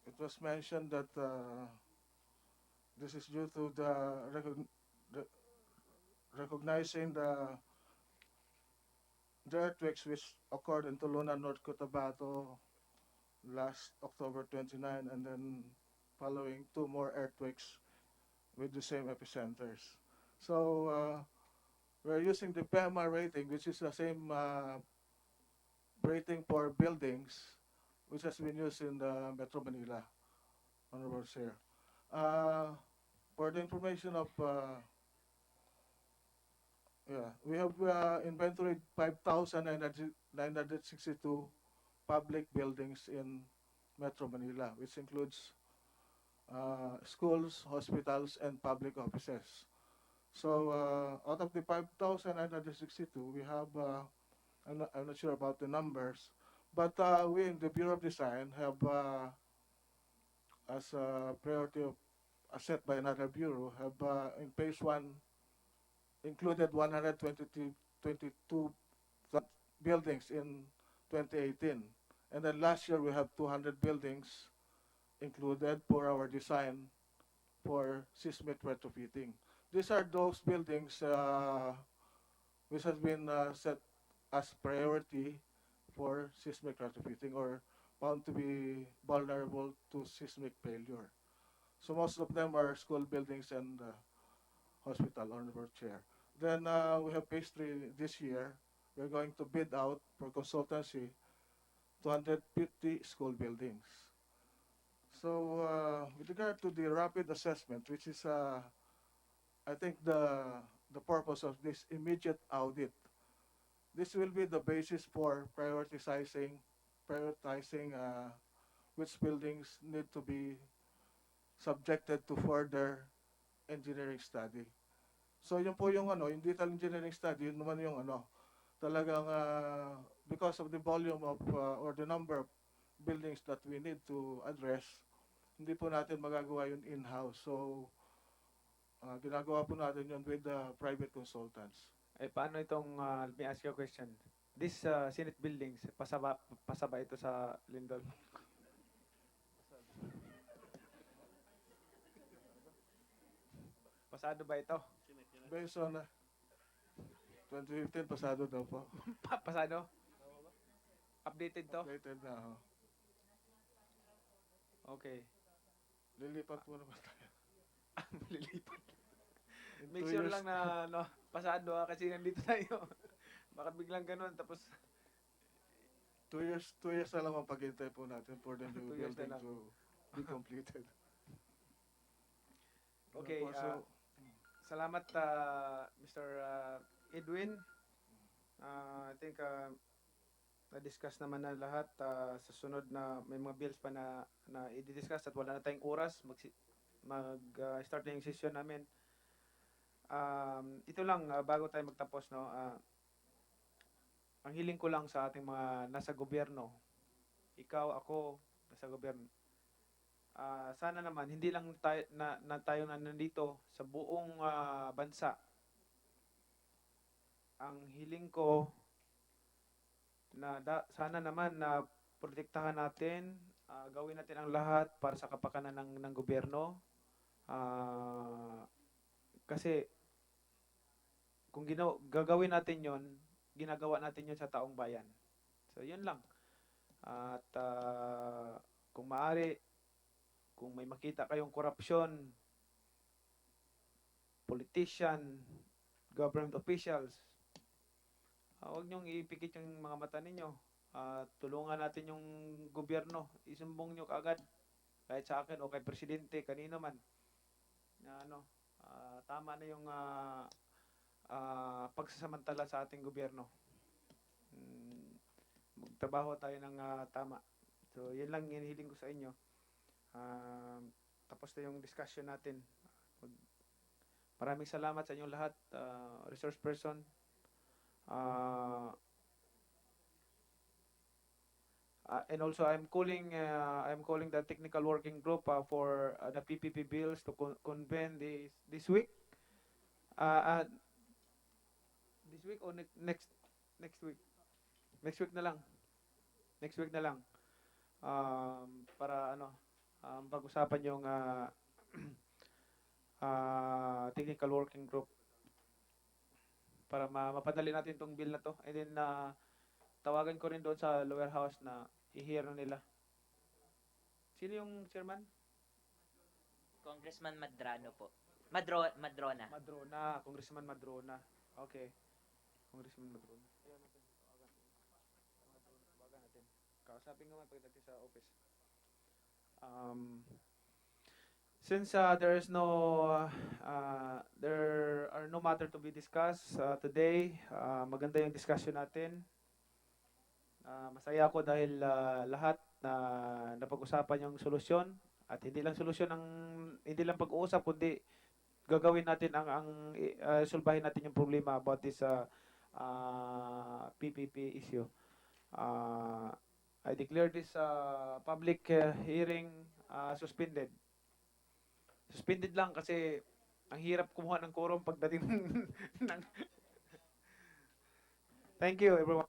it was mentioned that this is due to the recognizing the earthquakes which occurred in Toluna, North Cotabato last October 29, and then following 2 more earthquakes with the same epicenters. So we're using the PEMA rating, which is the same rating for buildings, which has been used in the Metro Manila, Honorable Chair. For the information of we have inventoried 5,962 public buildings in Metro Manila, which includes schools, hospitals, and public offices. So out of the 5,962, we have, I'm not sure about the numbers, but we in the Bureau of Design have, as a priority of, set by another bureau, have in phase 1 included 122 buildings in 2018. And then last year we have 200 buildings included for our design for seismic retrofitting. These are those buildings which has been set as priority for seismic retrofitting or found to be vulnerable to seismic failure. So most of them are school buildings and hospital, Honorable Chair. Then we have phase 3 this year. We're going to bid out for consultancy 250 school buildings. So with regard to the rapid assessment, which is I think the purpose of this immediate audit, this will be the basis for prioritizing which buildings need to be subjected to further engineering study. So yun po yung yung detailed engineering study, yun naman yung talagang because of the volume of or the number of buildings that we need to address, hindi po natin magagawa yun in-house. So ginagawa po natin yun with private consultants. Eh, paano itong, let me ask you a question. This Senate buildings, pasaba ito sa Lindol? Pasado ba ito? Based on 2015, pasado daw po. Pasado? Updated to? Updated na, ho. Okay. Lilipat po naman tayo. Lilipat. In Make 2 sure years, lang na no, pasado kasi nandito tayo. Baka biglang ganun tapos 2 years na lang ang paghintay po natin for the new 2 years na building lang. to be completed. Okay, Po, so, salamat Mr. Edwin. I think na-discuss naman na lahat. Sa sunod na may mga bills pa na i-discuss at wala na tayong oras mag-start na yung session namin. Ito lang bago tayo magtapos, no. Ang hiling ko lang sa ating mga nasa gobyerno, ikaw, ako, nasa gobyerno. Sana naman hindi lang tayo na nandito sa buong bansa. Ang hiling ko na sana naman na protektahan natin, gawin natin ang lahat para sa kapakanan ng gobyerno. Kasi kung gagawin natin 'yon, ginagawa natin 'yon sa taong bayan. So 'yun lang. At kung maaari, kung may makita kayong korupsyon, politician, government officials, huwag niyong ipikit yung mga mata ninyo. Tulungan natin yung gobyerno. Isumbong niyo kaagad. Kahit sa akin o kay presidente, kanino man. Tama na yung pagsasamantala sa ating gobyerno. Magtrabaho tayo ng tama. So, yun lang hinihiling ko sa inyo. Tapos na yung discussion natin. Maraming salamat sa inyong lahat, resource person. And also I'm calling the technical working group for the PPP bills to convene this week. This week or next week? Next week na lang. Next week na lang. Para pag-usapan yung technical working group para mapadali natin tong bill na to. And then tawagan ko rin doon sa lower house na i-hear na nila. Sino yung chairman? Congressman Madrano po. Madrona. Madrona, Congressman Madrona. Okay. Congressman Madrona. Ayan natin. Tawagan natin. Kausapin ko man pagdating sa office. Since there are no matter to be discussed today, maganda yung discussion natin. Masaya ako dahil lahat na napag-usapan yung solusyon at hindi lang pag-uusap kundi gagawin natin sulbahin natin yung problema about this PPP issue. I declare this public hearing suspended. Suspended lang kasi ang hirap kumuha ng quorum pagdating ng Thank you everyone.